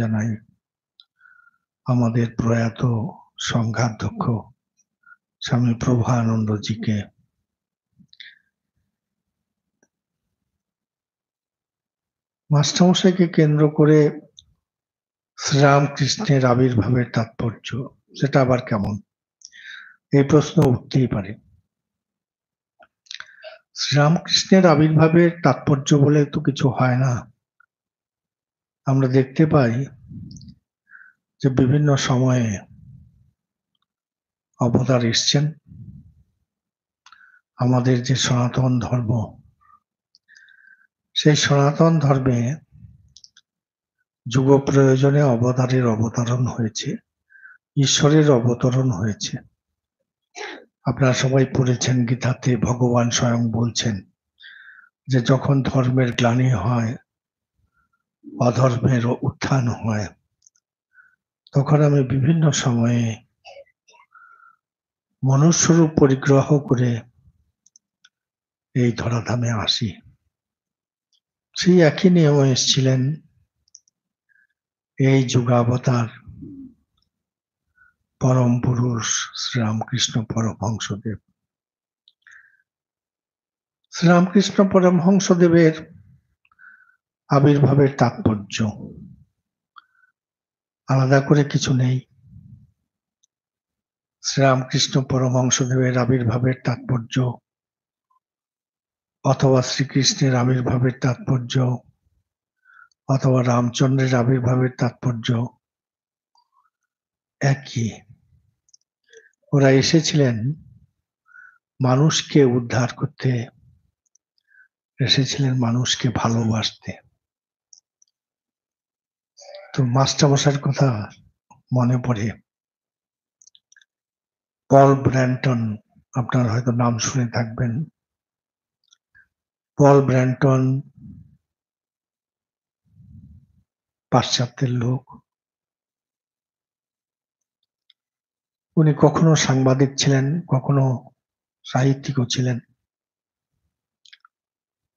জানাই আমাদের প্রয়াত সংঘাধ্যক্ষ স্বামী প্রভানন্দজিকে। মাস্টারমশাইকে কেন্দ্র করে শ্রীরামকৃষ্ণের আবির্ভাবের তাৎপর্য, সেটা আবার কেমন? এই প্রশ্ন উঠতেই পারে। শ্রীরামকৃষ্ণের আবির্ভাবের তাৎপর্য বলে তো কিছু হয় না। আমরা দেখতে পাই যে বিভিন্ন সময়ে অবতার এসছেন। আমাদের যে সনাতন ধর্ম, সেই সনাতন ধর্মে যুগ প্রয়োজনে অবতারের অবতরণ হয়েছে, ঈশ্বরের অবতরণ হয়েছে। আপনারা সবাই পড়েছেন গীতাতে, ভগবান স্বয়ং বলছেন যে যখন ধর্মের গ্লানি হয়, অধর্মের উত্থান হয়, তখন আমি বিভিন্ন সময়ে মনুষ্যরূপ পরিগ্রহ করে এই ধরাধামে আসি। সেই একই নিয়মে এসেছিলেন এই যুগাবতার পরম পুরুষ শ্রীরামকৃষ্ণ পরমহংসদেব। শ্রীরামকৃষ্ণ পরমহংসদেবের আবির্ভাবের তাৎপর্য আলাদা করে কিছু নেই। শ্রীরামকৃষ্ণ পরমহংসদেবের আবির্ভাবের তাৎপর্য অথবা শ্রীকৃষ্ণের আবির্ভাবের তাৎপর্য অথবা রামচন্দ্রের আবির্ভাবের তাৎপর্য একই। ওরা এসেছিলেন মানুষকে উদ্ধার করতে, এসেছিলেন মানুষকে ভালোবাসতে। তো মাস্টারমশাইয়ের কথা মনে পড়ে। পল ব্র্যান্টন, আপনার হয়তো নাম শুনে থাকবেন। পল ব্র্যান্টন পাশ্চাত্যের লোক। উনি কখনো সাংবাদিক ছিলেন, কখনো সাহিত্যিকও ছিলেন।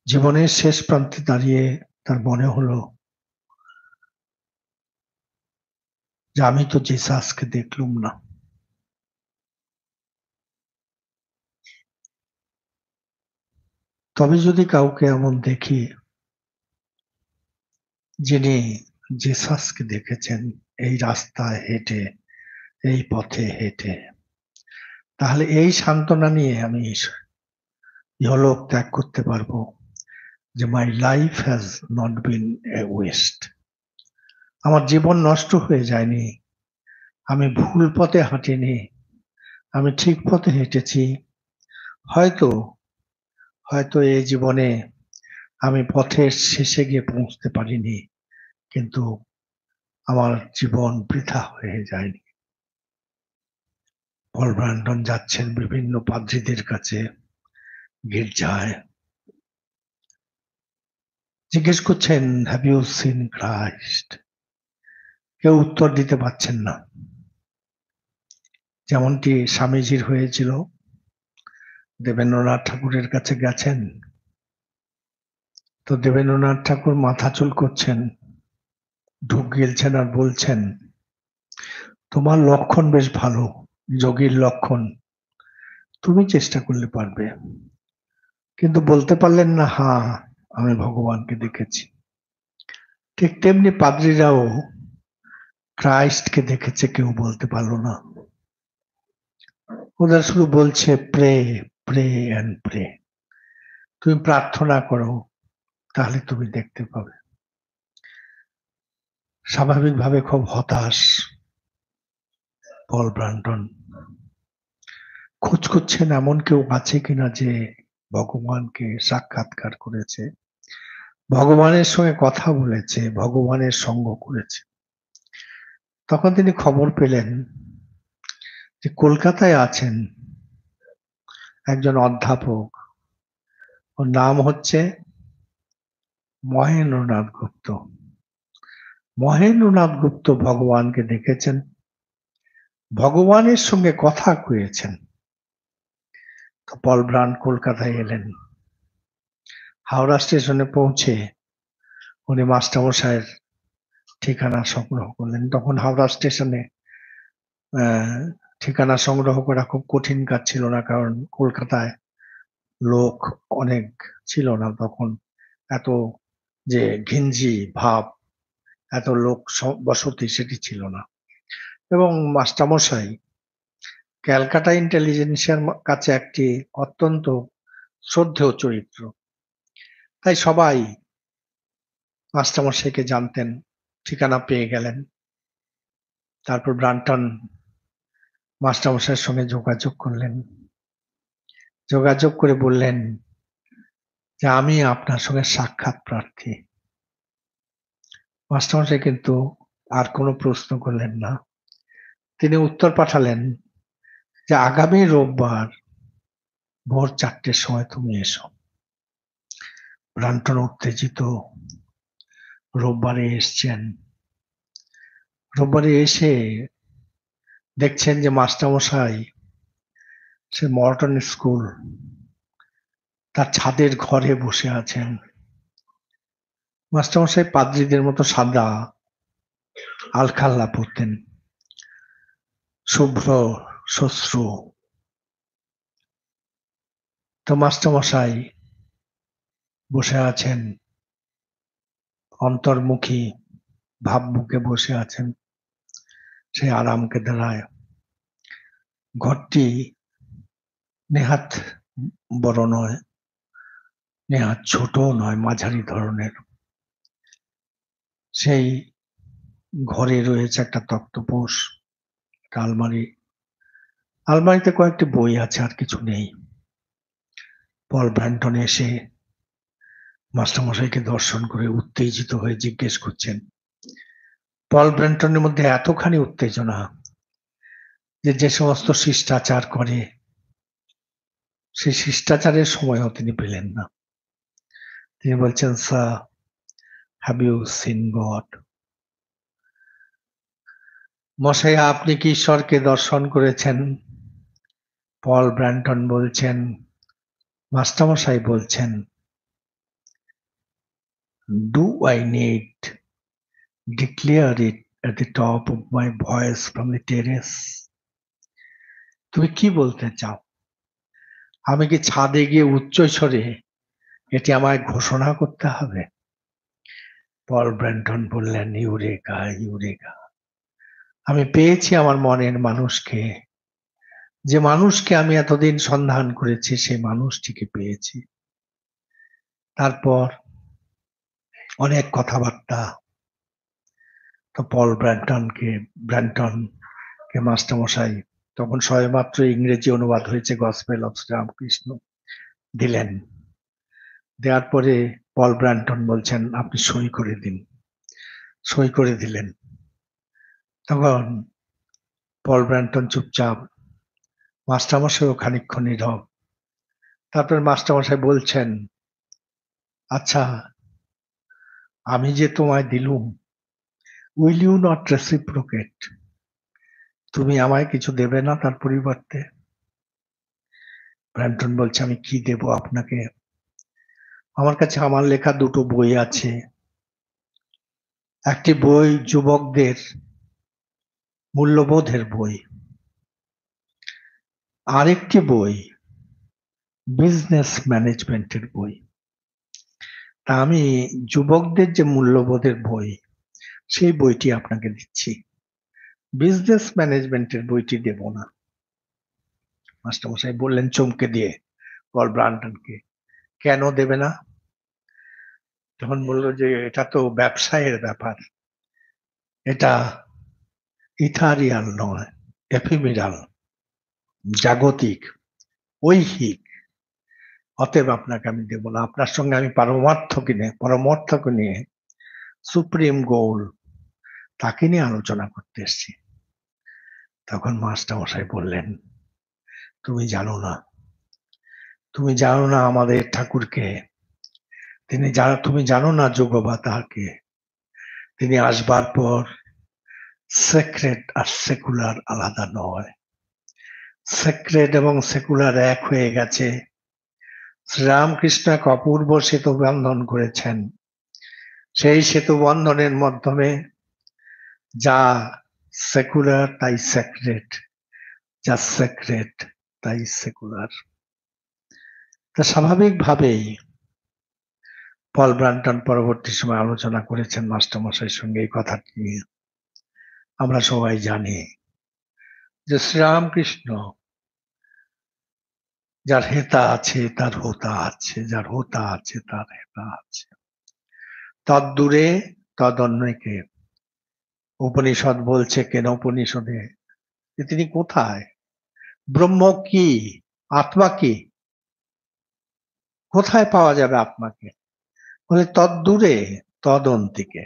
জীবনের শেষ প্রান্তে দাঁড়িয়ে তার মনে হলো যে আমি তো জিসাসকে দেখলুম না। তবে যদি কাউকে এমন দেখি যিনি জিসাসকে দেখেছেন এই রাস্তায় হেঁটে, এই পথে হেঁটে, তাহলে এই সান্ত্বনা নিয়ে আমি ইহলোক ত্যাগ করতে পারবো যে my life has not been A West. আমার জীবন নষ্ট হয়ে যায়নি, আমি ভুল পথে হাঁটিনি, আমি ঠিক পথে হেঁটেছি। হয়তো হয়তো এই জীবনে আমি পথের শেষে গিয়ে পৌঁছতে পারিনি, কিন্তু আমার জীবন বৃথা হয়ে যায়নি। পল ব্র্যান্টন যাচ্ছেন বিভিন্ন পাদ্রীদের কাছে, গির্জায়, জিজ্ঞেস করছেন হ্যাভ ইউ সিন ক্রাইস্ট? কেউ উত্তর দিতে পারছেন না। যেমনটি স্বামীজির হয়েছিল, দেবেন্দ্রনাথ ঠাকুরের কাছে গেছেন, তো দেবেন্দ্রনাথ ঠাকুর মাথা চুল করছেন, ঢুক গিলছেন আর বলছেন তোমার লক্ষণ বেশ ভালো, যোগীর লক্ষণ, তুমি চেষ্টা করলে পারবে। কিন্তু বলতে পারলেন না হ্যাঁ আমি ভগবানকে দেখেছি। ঠিক তেমনি পাদ্রীরাও ক্রাইস্টকে দেখেছে, কেউ বলতে পারলো না। ওরা শুধু বলছে প্রে প্রে অ্যান্ড প্রে, তুমি প্রার্থনা করো তাহলে তুমি দেখতে পাবে। স্বাভাবিকভাবে খুব হতাশ পল ব্র্যান্টন। খোঁজ করছেন এমন কেউ আছে কিনা যে ভগবানকে সাক্ষাৎকার করেছে, ভগবানের সঙ্গে কথা বলেছে, ভগবানের সঙ্গ করেছে। তখন তিনি খবর পেলেন যে কলকাতায় আছেন একজন অধ্যাপক, ওর নাম হচ্ছে মহেন্দ্রনাথ গুপ্ত। মহেন্দ্রনাথ গুপ্ত ভগবানকে দেখেছেন, ভগবানের সঙ্গে কথা কয়েছেন। তো পল ব্র্যান্ট কলকাতায় এলেন। হাওড়া স্টেশনে পৌঁছে উনি মাস্টারমশাইয়ের ঠিকানা সংগ্রহ করলেন। তখন হাওড়া স্টেশনে ঠিকানা সংগ্রহ করা খুব কঠিন কাজ ছিল না, কারণ কলকাতায় লোক অনেক ছিল না তখন, এত যে ঘিঞ্জি ভাব, এত লোক বসতি সেটি ছিল না। এবং মাস্টারমশাই ক্যালকাটা ইন্টেলিজেন্সের কাছে একটি অত্যন্ত শ্রদ্ধেয় চরিত্র, তাই সবাই মাস্টারমশাইকে জানতেন। ঠিকানা পেয়ে গেলেন। তারপর ব্রান্টন মাস্টারমশাইয়ের সঙ্গে যোগাযোগ করলেন। যোগাযোগ করে বললেন যে আমি আপনার সঙ্গে সাক্ষাৎ প্রার্থী। মাস্টারমশাই কিন্তু আর কোনো প্রশ্ন করলেন না। তিনি উত্তর পাঠালেন যে আগামী রোববার ভোর 4টের সময় তুমি এসো। ব্রান্টন উত্তেজিত। রোববারে এসছেন। রোববারে এসে দেখছেন যে মাস্টারমশাই সে মর্টন স্কুল তার ছাদের ঘরে বসে আছেন। মাস্টারমশাই পাদ্রীদের মতো সাদা আলখাল্লা পরতেন, শুভ্র শ্বশ্রু। তো মাস্টারমশাই বসে আছেন, অন্তর্মুখী ভাবমুখে বসে আছেন, সেই আরামকে দাঁড়ায়। ঘরটি নেহাত বড় নয়, নেহাত ছোট নয়, মাঝারি ধরনের। সেই ঘরে রয়েছে একটা তক্তপোষ, একটা আলমারি। আলমারিতে কয়েকটি বই আছে, আর কিছু নেই। পল ব্র্যান্টন এসে মাস্টারমশাইকে দর্শন করে উত্তেজিত হয়ে জিজ্ঞেস করছেন। পল ব্র্যান্টনের মধ্যে এতখানি উত্তেজনা যে যে সমস্ত শিষ্টাচার করে সেই শিষ্টাচারের সময়ও তিনি পেলেন না। তিনি বলছেন, sir, have you seen God? মশাই, আপনি কি ঈশ্বরকে দর্শন করেছেন? পল ব্র্যান্টন বলছেন, মাস্টারমশাই বলছেন, do I need declare it at the top of my voice from the terrace? তুমি কি বলতে চাও? আমি কি ছাদে গিয়ে উচ্চস্বরে এটি আমায় ঘোষণা করতে হবে? পল ব্র্যান্টন বললেন, ইউরেকা, ইউরেকা! আমি পেয়েছি আমার মনের মানুষকে। যে মানুষকে আমি এতদিন সন্ধান করেছি, সেই মানুষটিকে পেয়েছি। তারপর অনেক কথাবার্তা। তো পল ব্র্যান্টনকে মাস্টারমশাই, তখন সবেমাত্র ইংরেজি অনুবাদ হয়েছে গসপেল অফ শ্রীরামকৃষ্ণ, দিলেন। দেওয়ার পরে পল ব্র্যান্টন বলছেন, আপনি সই করে দিন। সই করে দিলেন। তখন পল ব্র্যান্টন চুপচাপ, মাস্টারমশাইও খানিকক্ষণ নীরব। তারপর মাস্টারমশাই বলছেন, আচ্ছা, আমি যে তোমায় দিলুম, উইল ইউ নট রেসিপ্রোকেট? তুমি আমায় কিছু দেবে না তার পরিবর্তে? ব্র্যান্টন বলছে, আমি কি দেব আপনাকে? আমার কাছে আমার লেখা দুটো বই আছে। একটি বই যুবকদের মূল্যবোধের বই, আরেকটি বই বিজনেস ম্যানেজমেন্টের বই। তা আমি যুবকদের যে মূল্যবোধের বই, সেই বইটি আপনাকে দিচ্ছি, বিজনেস ম্যানেজমেন্টের বইটি দেব না। মাস্টারমশাই বললেন চমকে দিয়ে পল ব্র্যান্টনকে, কেন দেবে না? তখন বললো যে এটা তো ব্যবসায়ের ব্যাপার, এটা ইথারিয়াল নয়, এফিমেরাল, জাগতিক, ঐহিক। অতএব আপনাকে আমি দেব না। আপনার সঙ্গে আমি পরমার্থ নিয়ে সুপ্রিম গোল, তাকে নিয়ে আলোচনা করতে এসেছি। তখন মাস্টারমশাই বললেন, তুমি জানো না আমাদের ঠাকুরকে। তুমি জানো না যোগবাতাকে। তিনি আসবার পর সেক্রেট আর সেকুলার আলাদা নয়। সেক্রেট এবং সেকুলার এক হয়ে গেছে। শ্রীরামকৃষ্ণ এক অপূর্ব সেতু বন্ধন করেছেন। সেই সেতু বন্ধনের মাধ্যমে যা সেকুলার তাই সেক্রেট, যা সেক্রেট তাই সেকুলার। তা স্বাভাবিকভাবেই পল ব্রান্টন পরবর্তী সময় আলোচনা করেছেন মাস্টারমশাইয়ের সঙ্গে এই কথাটি নিয়ে। আমরা সবাই জানি যে শ্রীরামকৃষ্ণ যার হেতা আছে তার হোতা আছে, যার হোতা আছে তার হেতা আছে। তদ্দূরে তদন্যকে উপনিষদ বলছে, কেন উপনিষদে যে তিনি কোথায়, ব্রহ্ম কি, আত্মা কি, কোথায় পাওয়া যাবে আত্মাকে? বলে তদ্দূরে তদন্তিকে।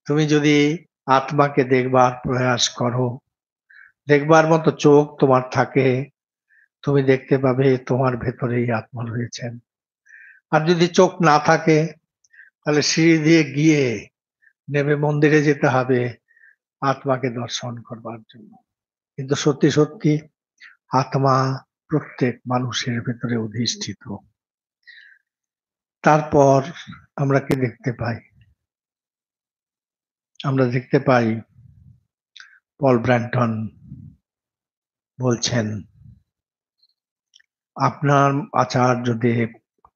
তুমি যদি আত্মাকে দেখবার প্রয়াস করো, দেখবার মতো চোখ তোমার থাকে, তুমি দেখতে পাবে তোমার ভেতরেই আত্মা রয়েছেন। আর যদি চোখ না থাকে তাহলে সিঁড়ি দিয়ে গিয়ে নেমে মন্দিরে যেতে হবে আত্মাকে দর্শন করবার জন্য। কিন্তু সত্যি সত্যি আত্মা প্রত্যেক মানুষের ভেতরে অধিষ্ঠিত। তারপর আমরা কি দেখতে পাই? আমরা দেখতে পাই পল ব্র্যান্টন বলছেন, আপনার আচার্যদেব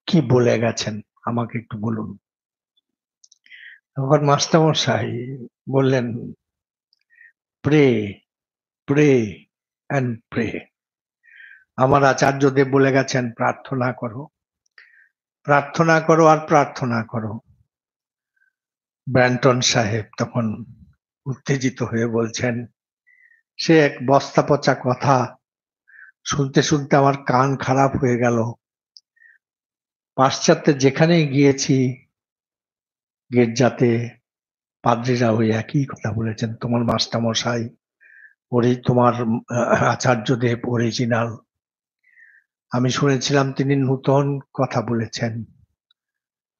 কি বলে গেছেন আমাকে একটু বলুন। তখন মাস্টারমশাই বললেন, প্রে, প্রে অ্যান্ড প্রে। আমার আচার্যদেব বলে গেছেন প্রার্থনা করো, প্রার্থনা করো আর প্রার্থনা করো। ব্র্যান্টন সাহেব তখন উত্তেজিত হয়ে বলছেন, সে এক বস্তা পচা কথা, শুনতে শুনতে আমার কান খারাপ হয়ে গেল। পাশ্চাত্যে যেখানেই গিয়েছি গির্জাতে পাদ্রীরা ওই একই কথা বলেছেন, তোমার মাস্টারমশাই তোমার আচার্যদেব অরিজিনাল। আমি শুনেছিলাম তিনি নূতন কথা বলেছেন,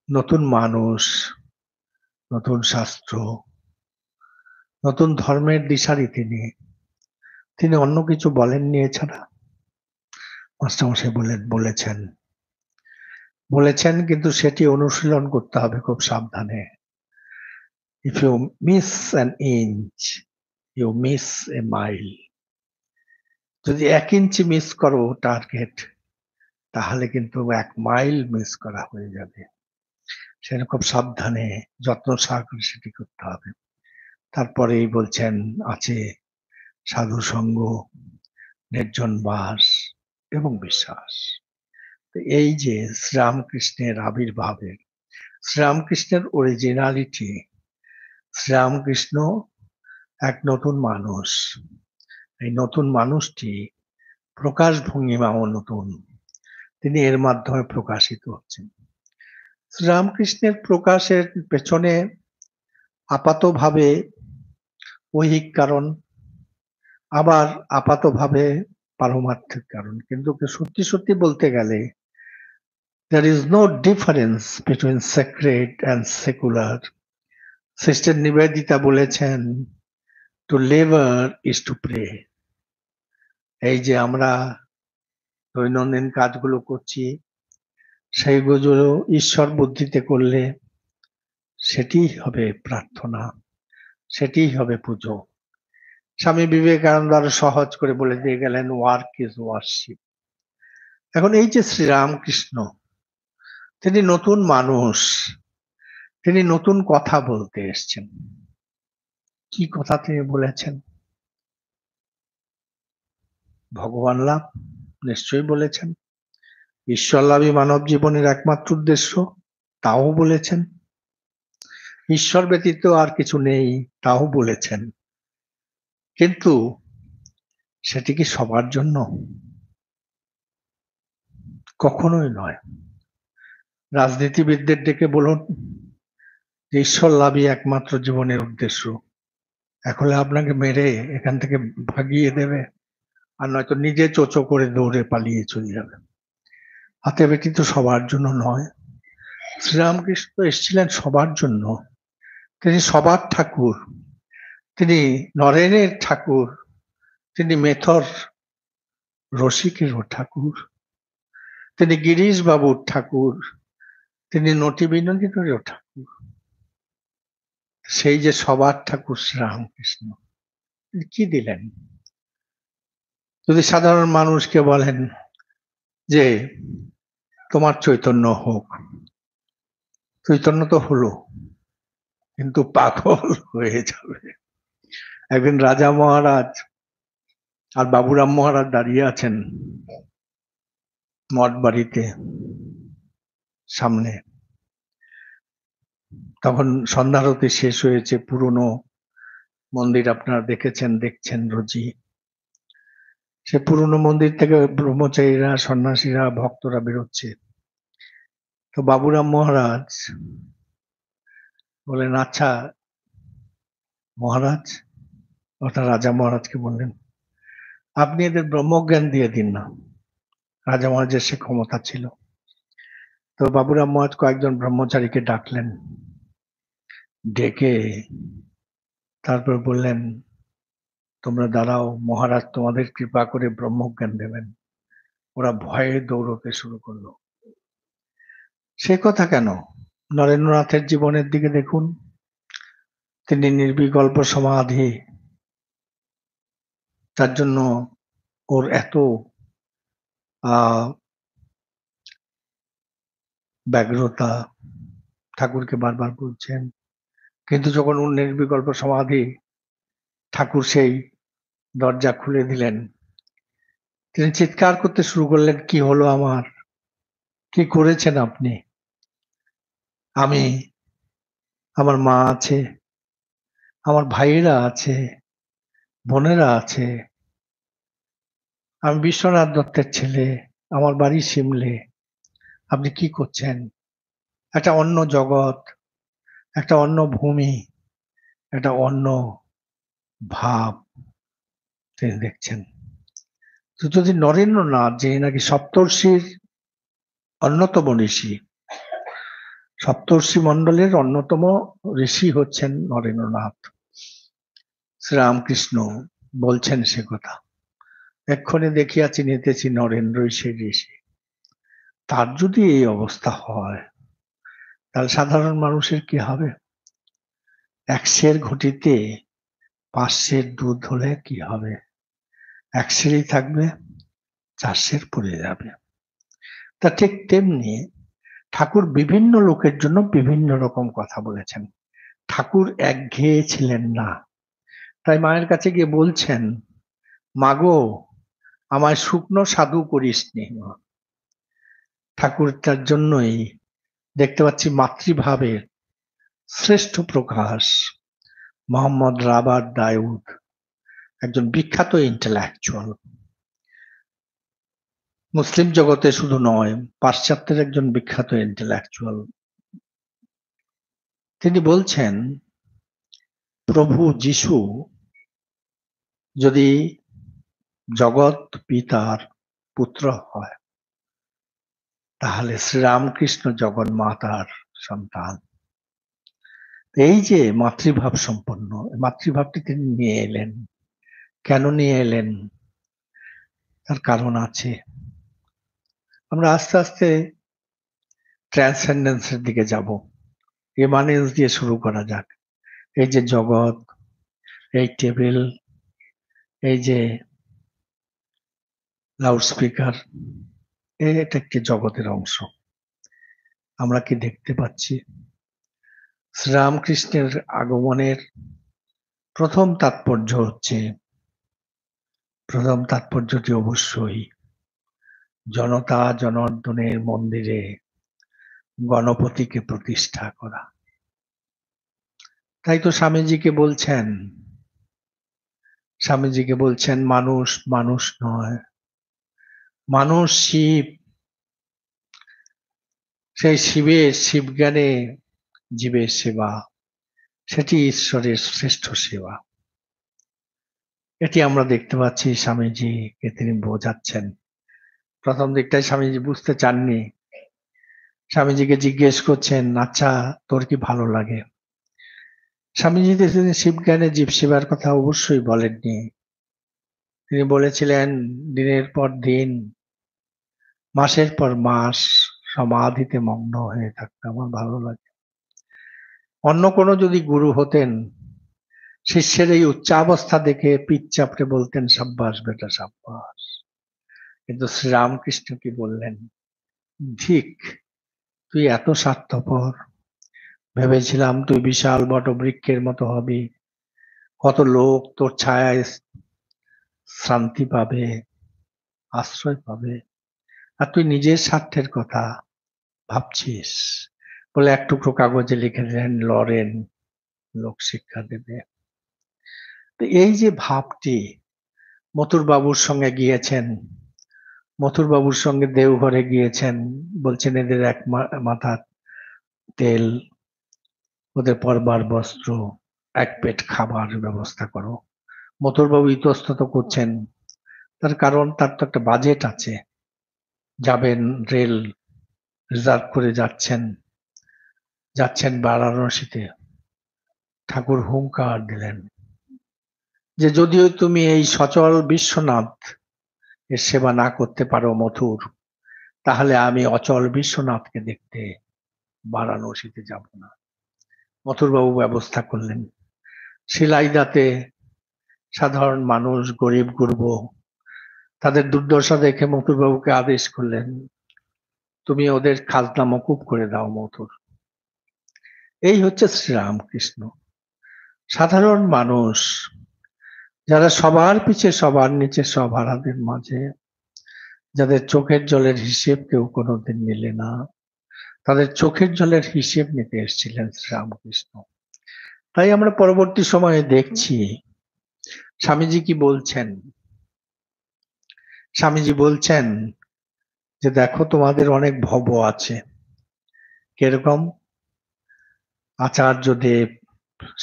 নতুন মানুষ, নতুন শাস্ত্র, নতুন ধর্মের দিশারি তিনি অন্য কিছু বলেননি এছাড়া। মাস্টারমশাই বলেছেন কিন্তু সেটি অনুশীলন করতে হবে খুব সাবধানে। If you miss an inch you miss a mile. যদি 1 ইঞ্চি মিস করো টার্গেট, তাহলে কিন্তু 1 মাইল মিস করা হয়ে যাবে। সেটা খুব সাবধানে যত্ন সহকারে সেটি করতে হবে। তারপরেই বলছেন আছে সাধু সঙ্গ, নির্জন বাস এবং বিশ্বাস। এই যে শ্রীরামকৃষ্ণের আবির্ভাবের, শ্রীরামকৃষ্ণের অরিজিনালিটি, শ্রীরামকৃষ্ণ এক নতুন মানুষ। এই নতুন মানুষটি প্রকাশ ভঙ্গিমাও নতুন, তিনি এর মাধ্যমে প্রকাশিত হচ্ছেন। শ্রীরামকৃষ্ণের প্রকাশের পেছনে আপাতভাবে ঐহিক কারণ, আবার আপাতভাবে পারমার্থিক কারণ, কিন্তু সত্যি সত্যি বলতে গেলে there is no difference between sacred and secular. Sister Nivedita বলেছেন, to labor is to pray. এই যে আমরা দৈনন্দিন কাজগুলো করছি, সেইগুলো ঈশ্বর বুদ্ধিতে করলে সেটিই হবে প্রার্থনা, সেটিই হবে পুজো। স্বামী বিবেকানন্দ আরো সহজ করে বলে দিয়ে গেলেন, ওয়ার্ক ইজ ওয়ার্শিপ। এখন এই যে শ্রীরামকৃষ্ণ, তিনি নতুন মানুষ, তিনি নতুন কথা বলতে এসছেন। কি কথা তিনি বলেছেন? ভগবান লাভ নিশ্চয়ই বলেছেন, ঈশ্বর লাভই মানব জীবনের একমাত্র উদ্দেশ্য, তাও বলেছেন। ঈশ্বর ব্যতীত আর কিছু নেই, তাও বলেছেন। কিন্তু সেটি কি সবার জন্য? কখনোই নয়। রাজনীতিবিদদের ডেকে বলুন যে ঈশ্বর লাভই একমাত্র জীবনের উদ্দেশ্য, এখন আপনাকে মেরে এখান থেকে ভাগিয়ে দেবে, আর নয়তো নিজে চোচো করে দৌড়ে পালিয়ে চলে যাবে। হাতে ব্যতীত সবার জন্য নয়। শ্রীরামকৃষ্ণ এসেছিলেন সবার জন্য। তিনি সবার ঠাকুর, তিনি নরেনের ঠাকুর, তিনি মেথর রসিকেরও ঠাকুর, তিনি গিরিশ বাবুর ঠাকুর, তিনি নটি বিনোদিনেরও ঠাকুর। সেই যে সবার ঠাকুর শ্রীরামকৃষ্ণ কি দিলেন? যদি সাধারণ মানুষকে বলেন যে তোমার চৈতন্য হোক, চৈতন্য তো হলো, কিন্তু পাগল হয়ে যাবে। একদিন রাজা মহারাজ আর বাবুরাম মহারাজ দাঁড়িয়ে আছেন মঠ বাড়িতে সামনে। তখন সন্ধ্যারতি শেষ হয়েছে, পুরনো মন্দির আপনারা দেখছেন রোজই। সে পুরনো মন্দির থেকে ব্রহ্মচারীরা, সন্ন্যাসীরা, ভক্তরা বেরোচ্ছে। তো বাবুরাম মহারাজ বলেন, আচ্ছা মহারাজ, অর্থাৎ রাজা মহারাজকে বললেন, আপনি এদের ব্রহ্মজ্ঞান দিয়ে দিন না। রাজা মহারাজের সে ক্ষমতা ছিল। তো বাবুরাম মহারাজ কয়েকজন ব্রহ্মচারীকে ডাকলেন, ডেকে তারপর বললেন, তোমরা দাঁড়াও, মহারাজ তোমাদের কৃপা করে ব্রহ্মজ্ঞান দেবেন। ওরা ভয়ে দৌড়তে শুরু করলো। সে কথা কেন, নরেন্দ্রনাথের জীবনের দিকে দেখুন। তিনি নির্বিকল্প সমাধি, তার জন্য ওর এত ব্যগ্রতা, ঠাকুরকে বারবার বলছেন। কিন্তু যখন ওর নির্বিকল্প সমাধি, ঠাকুর সেই দরজা খুলে দিলেন, তিনি চিৎকার করতে শুরু করলেন, কি হলো আমার, কি করেছেন আপনি? আমি, আমার মা আছে, আমার ভাইয়েরা আছে, বোনেরা আছে, আমি বিশ্বনাথ দত্তের ছেলে, আমার বাড়ি সিমলে, আপনি কি করছেন? একটা অন্য জগৎ, একটা অন্য ভূমি, একটা অন্য ভাব তিনি দেখছেন। তো যদি নরেন্দ্রনাথ, যিনি নাকি সপ্তর্ষির অন্যতম ঋষি, সপ্তর্ষি মণ্ডলের অন্যতম ঋষি হচ্ছেন নরেন্দ্রনাথ, শ্রীরামকৃষ্ণ বলছেন সে কথা, এক্ষণে দেখিয়া চিনিতেছি নরেন্দ্রই সেই ঋষি। তার যদি এই অবস্থা হয়, তাহলে সাধারণ মানুষের কি হবে? 1 সের ঘটিতে 5 সের দুধ হলে কি হবে? 1 সেরই থাকবে, 4 সের পড়ে যাবে। তা ঠিক তেমনি ঠাকুর বিভিন্ন লোকের জন্য বিভিন্ন রকম কথা বলেছেন। ঠাকুর একঘেয়ে ছিলেন না। তাই মায়ের কাছে গিয়ে বলছেন, মাগো আমায় শুকনো সাধু করিসনি। ঠাকুর তার জন্যই দেখতে পাচ্ছি মাতৃভাবের শ্রেষ্ঠ প্রকাশ। মোহাম্মদ রাবার্ট দাউদ, একজন বিখ্যাত ইন্টেলেকচুয়াল, মুসলিম জগতে শুধু নয়, পাশ্চাত্যের একজন বিখ্যাত ইন্টেলেকচুয়াল। তিনি বলছেন, প্রভু যিশু যদি জগৎ পিতার পুত্র হয়, তাহলে শ্রীরামকৃষ্ণ জগন্মাতার সন্তান। এই যে মাতৃভাব সম্পন্ন, মাতৃভাবটি তিনি নিয়ে এলেন। কেন নিয়ে এলেন? তার কারণ আছে। আমরা আস্তে আস্তে ট্রান্সেন্ডেন্সের দিকে যাব। ইমানেন্স দিয়ে শুরু করা যাক। এই যে জগৎ, এই টেবিল, এই যে লাউডস্পিকার, এটা একটি জগতের অংশ। আমরা কি দেখতে পাচ্ছি? শ্রীরামকৃষ্ণের আগমনের প্রথম তাৎপর্যটি অবশ্যই জনতা জনার্দনের মন্দিরে গণপতিকে প্রতিষ্ঠা করা। তাই তো স্বামীজিকে বলছেন মানুষ মানুষ নয়, মানুষ শিব। সেই শিবজ্ঞানে জীবের সেবা, সেটি ঈশ্বরের শ্রেষ্ঠ সেবা। এটি আমরা দেখতে পাচ্ছি স্বামীজিকে তিনি বোঝাচ্ছেন। প্রথম দিকটাই স্বামীজি বুঝতে চাননি। স্বামীজিকে জিজ্ঞেস করছেন, আচ্ছা তোর কি ভালো লাগে? স্বামীজি তিনি শিবজ্ঞানে জীব সেবার কথা অবশ্যই বলেননি। তিনি বলেছিলেন, দিনের পর দিন, মাসের পর মাস সমাধিতে মগ্ন হয়ে থাকতে আমার ভালো লাগে। অন্য কোনো যদি গুরু হতেন, শিষ্যের এই উচ্চাবস্থা দেখে পিঠ চাপড়ে বলতেন, সাব্বাস বেটা সাব্বাস। কিন্তু শ্রীরামকৃষ্ণ কি বললেন? ঠিক, তুই এত স্বার্থপর, ভেবেছিলাম তুই বিশাল বটবৃক্ষের মতো হবি, কত লোক তোর ছায়ায় শান্তি পাবে, আশ্রয় পাবে, আর তুই নিজের স্বার্থের কথা ভাবছিস। বলে এক টুকরো কাগজে লিখে দিলেন, লরেন, লোক শিক্ষা দেবে। তো এই যে ভাবটি, মথুর বাবুর সঙ্গে গিয়েছেন, মথুর বাবুর সঙ্গে দেওঘরে গিয়েছেন, বলছেন এদের এক মাথার তেল, ওদের পরবার বস্ত্র, এক পেট খাবার ব্যবস্থা করো। মথুর বাবু ইতস্তত করছেন, তার কারণ তার তো একটা বাজেট আছে, যাবেন, রেল রিজার্ভ করে যাচ্ছেন বারাণসীতে। ঠাকুর হুঙ্কার দিলেন যে যদিও তুমি এই সচল বিশ্বনাথ এর সেবা না করতে পারো মথুর, তাহলে আমি অচল বিশ্বনাথকে দেখতে বারাণসীতে যাব না। মথুরবাবু ব্যবস্থা করলেন, শিলাইদাতে সাধারণ মানুষ, গরিব গুরব, তাদের দুর্দশা দেখে মথুরবাবুকে আদেশ করলেন, তুমি ওদের খাজনা মকুব করে দাও মথুর। এই হচ্ছে শ্রীরামকৃষ্ণ। সাধারণ মানুষ যারা সবার পিছে সবার নিচে, সব হারাদের মাঝে, যাদের চোখের জলের হিসেব কেউ কোনোদিন নিলে না, তাদের চোখের জলের হিসেব নিতে এসেছিলেন শ্রীরামকৃষ্ণ। তাই আমরা পরবর্তী সময়ে দেখছি স্বামীজি কি বলছেন। স্বামীজি বলছেন যে দেখো, তোমাদের অনেক ভব আছে। কিরকম? আচার্যদেব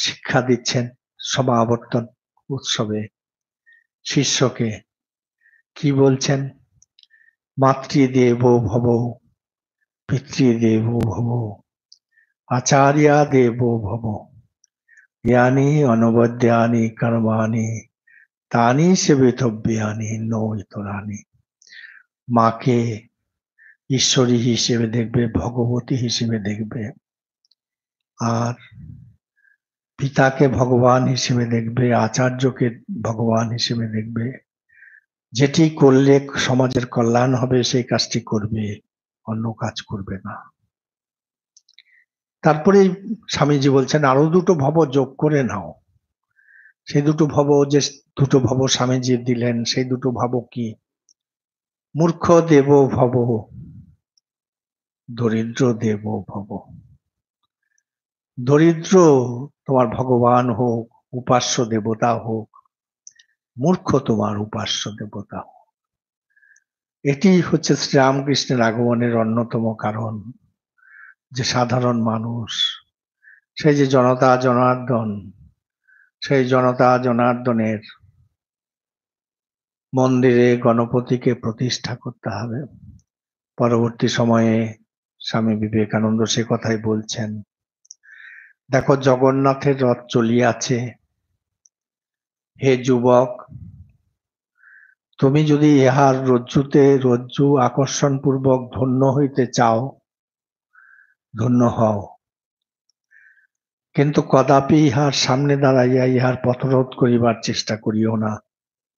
শিক্ষা দিচ্ছেন সমাবর্তন উৎসবে শিষ্যকে, কি বলছেন? মাতৃদেব ভব, পিতৃদেব ভব, আচার্যা দেব ভব, জ্ঞানী অনবদ্যানি কর্মাণি তানি সেবিতব্যানি নৈতরানি। মাকে ঈশ্বরী হিসেবে দেখবে, ভগবতী হিসেবে দেখবে, আর পিতাকে ভগবান হিসেবে দেখবে, আচার্যকে ভগবান হিসেবে দেখবে। যেটি করলে সমাজের কল্যাণ হবে সেই কাজটি করবে, অন্য কাজ করবে না। তারপরে স্বামীজি বলছেন আরো দুটো ভব যোগ করে নাও। সেই দুটো ভব, যে দুটো ভব স্বামীজি দিলেন, সেই দুটো ভব কি? মূর্খ দেব ভব, দরিদ্র দেব ভব। দরিদ্র তোমার ভগবান হোক, উপাস্য দেবতা হোক, মূর্খ তোমার উপাস্য দেবতা হোক। এটি হচ্ছে শ্রীরামকৃষ্ণের আগমনের অন্যতম কারণ, যে সাধারণ মানুষ, সেই যে জনতা জনার্দন, সেই জনতা জনার্দনের মন্দিরে গণপতিকে প্রতিষ্ঠা করতে হবে। পরবর্তী সময়ে স্বামী বিবেকানন্দ সে কথাই বলছেন, দেখো জগন্নাথের রথ চলিয়াছে, হে যুবক, তুমি যদি ইহার রজ্জু আকর্ষণ পূর্বক ধন্য হইতে চাও, ধন্য হও, কিন্তু কদাপি ইহার সামনে দাঁড়াইয়া ইহার পথরোধ করিবার চেষ্টা করিও না,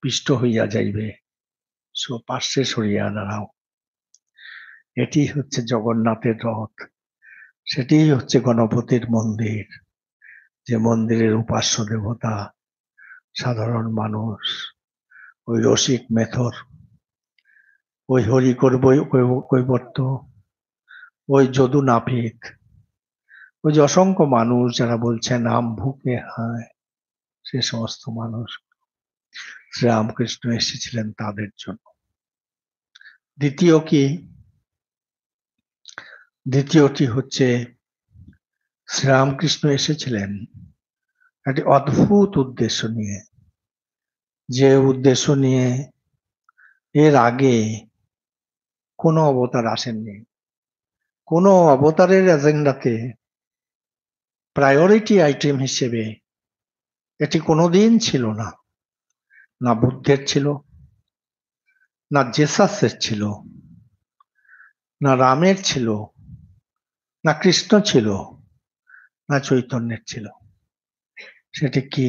পিষ্ট হইয়া যাইবে, পার্শ্বে সরিয়া দাঁড়াও। এটি হচ্ছে জগন্নাথের রথ, সেটিই হচ্ছে গণপতির মন্দির, যে মন্দিরের উপাস্য দেবতা সাধারণ মানুষ, ওই রসিক মেথর, ওই হরি কৈবর্ত, ওই যদু নাপিত, ওই যে অসংখ্য মানুষ যারা বলছেন আম ভুকে হায়, সে সমস্ত মানুষ শ্রীরামকৃষ্ণ এসেছিলেন তাদের জন্য। দ্বিতীয়টি হচ্ছে শ্রীরামকৃষ্ণ এসেছিলেন একটি অদ্ভুত উদ্দেশ্য নিয়ে, যে উদ্দেশ্য নিয়ে এর আগে কোনো অবতার আসেননি। কোনো অবতারের এজেন্ডাতে প্রায়োরিটি আইটেম হিসেবে এটি কোনোদিন ছিল না। না বুদ্ধের ছিল, না জেসাসের ছিল, না রামের ছিল, না কৃষ্ণ ছিল, না চৈতন্যের ছিল? সেটি কি?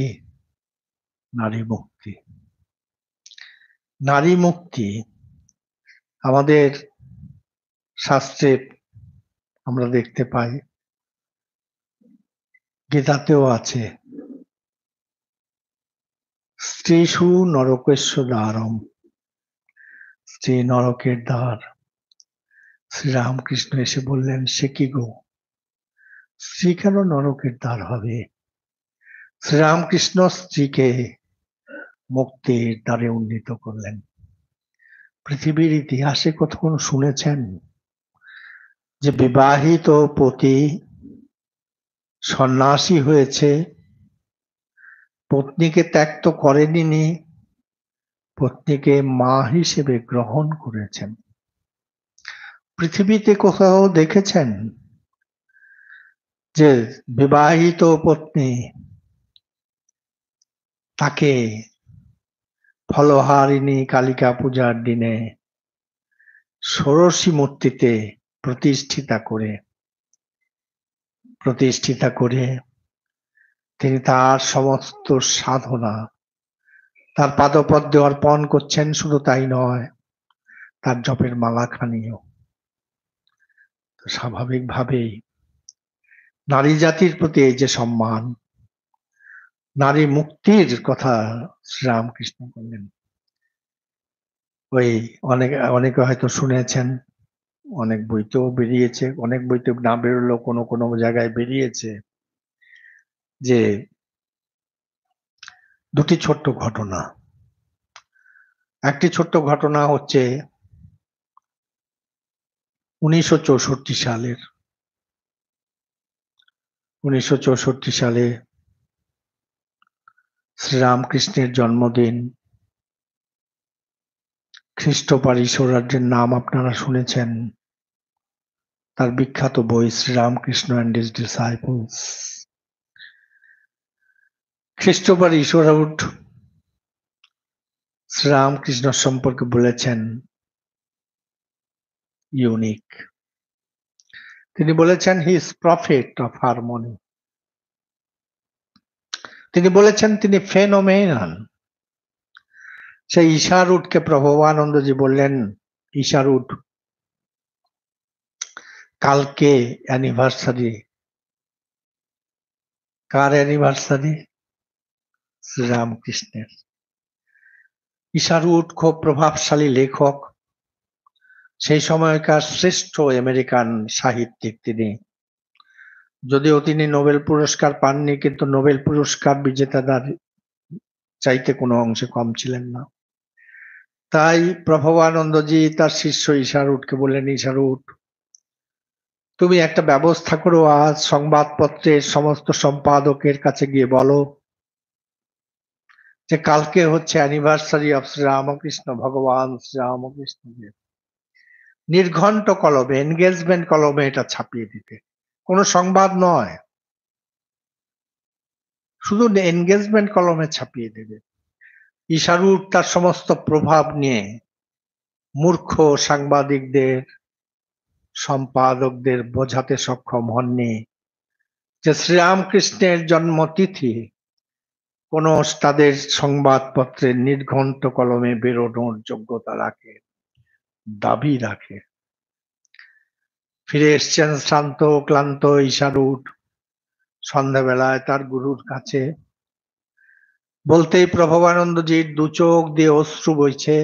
নারী মুক্তি। নারী মুক্তি আমাদের শাস্ত্রে আমরা দেখতে পাই, গীতাতেও আছে, স্ত্রীষু নরকেশ্বর দ্বারম, স্ত্রী নরকের দ্বার। শ্রীরামকৃষ্ণ এসে বললেন, সে কি গো, স্ত্রী কেন নরকের দ্বার হবে? শ্রীরামকৃষ্ণ স্ত্রীকে মুক্তির দ্বারে উন্নীত করলেন। পৃথিবীর ইতিহাসে কতক্ষণ শুনেছেন যে বিবাহিত পতি সন্ন্যাসী হয়েছে, পত্নীকে ত্যাগ তো করেনি, পত্নীকে মা হিসেবে গ্রহণ করেছেন। পৃথিবীতে কোথাও দেখেছেন যে বিবাহিত পত্নী তাকে ফলহারিণী কালিকা পূজার দিনে ষোড়শী মূর্তিতে প্রতিষ্ঠিতা করে তিনি তার সমস্ত সাধনা তার পাদপদ্মে অর্পণ করছেন? শুধু তাই নয়, তার জপের মালাখানিও। স্বাভাবিকভাবেই নারী জাতির প্রতি এই যে সম্মান, নারী মুক্তির কথা শ্রীরামকৃষ্ণ বললেন। ওই অনেকে হয়তো শুনেছেন, অনেক বইতেও বেরিয়েছে, অনেক বইতে না বেরোলেও কোনো কোনো জায়গায় বেরিয়েছে, যে দুটি ছোট্ট ঘটনা। একটি ছোট্ট ঘটনা হচ্ছে 1964 সালের। 1964 সালে শ্রীরামকৃষ্ণের জন্মদিন। খ্রিস্ট পারিষরার্যের নাম আপনারা শুনেছেন, তার বিখ্যাত বই শ্রীরামকৃষ্ণ অ্যান্ড হিজ ডিসাইপলস। খ্রিস্ট পারিষরার্য শ্রীরামকৃষ্ণ সম্পর্কে বলেছেন ইউনিক। তিনি বলেছেন he is prophet of harmony. তিনি বলেছেন তিনি ফেনোমেনন। সেই ঈশারুটকে প্রভবানন্দজি বললেন, ঈশারুট, কালকে অ্যানিভার্সারি। কার অ্যানিভার্সারি? শ্রীরামকৃষ্ণের। ঈশারুট খুব প্রভাবশালী লেখক, সেই সময়কার শ্রেষ্ঠ আমেরিকান সাহিত্যিক তিনি। যদিও তিনি নোবেল পুরস্কার পাননি, কিন্তু নোবেল পুরস্কার বিজেতাদের চাইতে কোনো অংশে কম ছিলেন না। তাই প্রভবানন্দজি তার শিষ্য ঈশারুটকে বললেন, ঈশারুট, তুমি একটা ব্যবস্থা করো, আজ সংবাদপত্রের সমস্ত সম্পাদকের কাছে গিয়ে বলো যে কালকে হচ্ছে অ্যানিভার্সারি অফ শ্রীরামকৃষ্ণ, ভগবান শ্রীরামকৃষ্ণের। নির্ঘণ্ট কলমে, এনগেজমেন্ট কলমে এটা ছাপিয়ে দিতে, কোনো সংবাদ নয়, শুধু এনগেজমেন্ট কলমে ছাপিয়ে দেবে। ঈশারুট তার সমস্ত প্রভাব নিয়ে মূর্খ সাংবাদিকদের, সম্পাদকদের বোঝাতে সক্ষম হননি যে শ্রীরামকৃষ্ণের জন্মতিথি কোন তাদের সংবাদপত্রের নির্ঘণ্ট কলমে বেরোনোর যোগ্যতা রাখে, দাবি রাখে। ফিরে এসছেন শ্রান্ত ক্লান্ত ঈশারুট সন্ধ্যাবেলায় তার গুরুর কাছে। বলতেই প্রভবানন্দজির দু চোখ দিয়ে অশ্রু বইছে।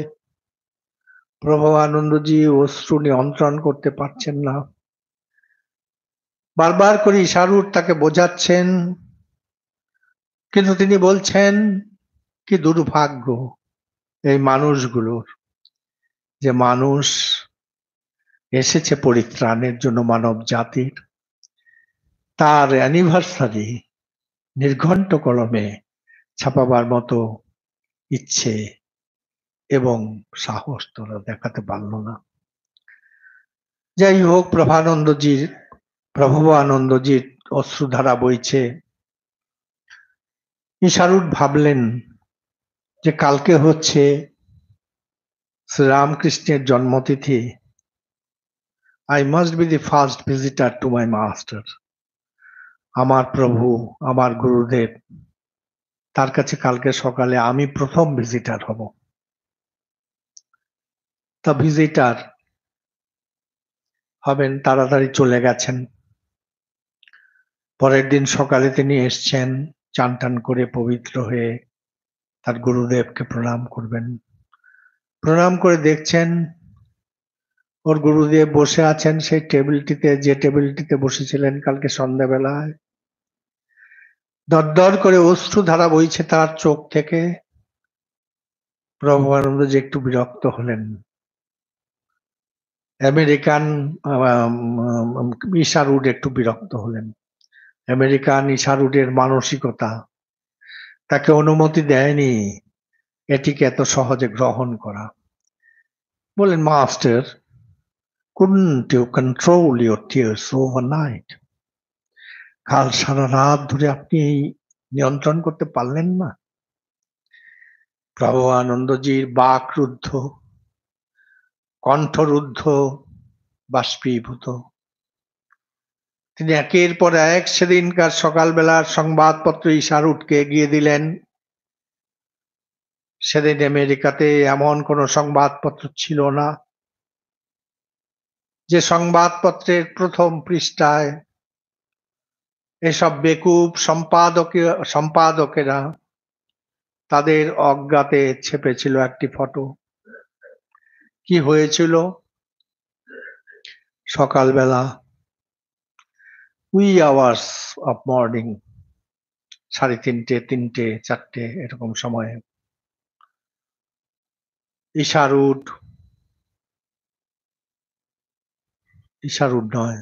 প্রভবানন্দজি অশ্রু নিয়ন্ত্রণ করতে পারছেন না। বারবার করে ঈশারুট তাকে বোঝাচ্ছেন, কিন্তু তিনি বলছেন কি দুর্ভাগ্য এই মানুষগুলোর, যে মানুষ এসেছে পরিত্রাণের জন্য মানব জাতির, তার অ্যানিভার্সারি নির্ঘণ্ট কলমে ছাপাবার মতো ইচ্ছে এবং সাহস তোরা দেখাতে পারল না। যাই হোক, প্রভবানন্দজির অশ্রুধারা বইছে। ঈশারুট ভাবলেন যে কালকে হচ্ছে শ্রীরামকৃষ্ণের জন্মতিথি, I must be the first visitor to my master. আমার প্রভু, আমার গুরুদেব, তার কাছে কালকে সকালে আমি প্রথম ভিজিটার হব। তা ভিজিটার হবেন, তাড়াতাড়ি চলে গেছেন। পরের দিন সকালে তিনি এসছেন, চান টান করে পবিত্র হয়ে তার গুরুদেবকে প্রণাম করবেন। প্রণাম করে দেখছেন ওর গুরুদেব বসে আছেন সেই টেবিলটিতে, যে টেবিলটিতে বসেছিলেন কালকে সন্ধ্যাবেলায়। দরদর করে অশ্রুধারা বইছে তার চোখ থেকে। প্রভুবানন্দজি একটু বিরক্ত হলেন। আমেরিকান ইশারুড একটু বিরক্ত হলেন। আমেরিকান ইশারুডের মানসিকতা তাকে অনুমতি দেয়নি এটিকে এত সহজে গ্রহণ করা। বললেন, master, couldn't you control your tears overnight? কাল সারা রাত ধরে আপনি এই নিয়ন্ত্রণ করতে পারলেন না? প্রভুআনন্দজির বাকরুদ্ধ, কণ্ঠরুদ্ধ, বাষ্পীভূত। তিনি একের পর এক সেদিনকার সকালবেলার সংবাদপত্র ইশারুডকে এগিয়ে দিলেন। সেদিন আমেরিকাতে এমন কোন সংবাদপত্র ছিল না যে সংবাদপত্রের প্রথম পৃষ্ঠায় এসব বেকুব সম্পাদকেরা তাদের অজ্ঞাতে ছেপেছিল একটি ফটো। কি হয়েছিল? সকালবেলা উই আওয়ার্স অফ মর্নিং, 3:30, 3টে, 4টে এরকম সময়ে ইশারুড নয়,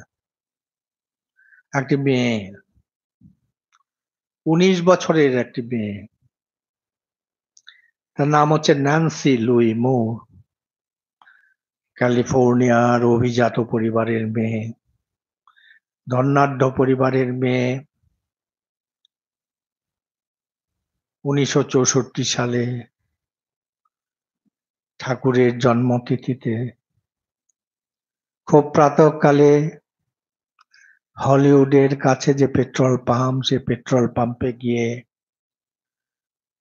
একটি মেয়ে, 19 বছরের একটি মেয়ে, তার নাম হচ্ছে ন্যান্সি লুই মুর, ক্যালিফোর্নিয়ার অভিজাত পরিবারের মেয়ে, ধনাঢ্য পরিবারের মেয়ে। 1964 সালে ঠাকুরের জন্মতিথিতে খুব প্রাতঃকালে হলিউডের কাছে যে পেট্রোল পাম্প, সে পেট্রোল পাম্পে গিয়ে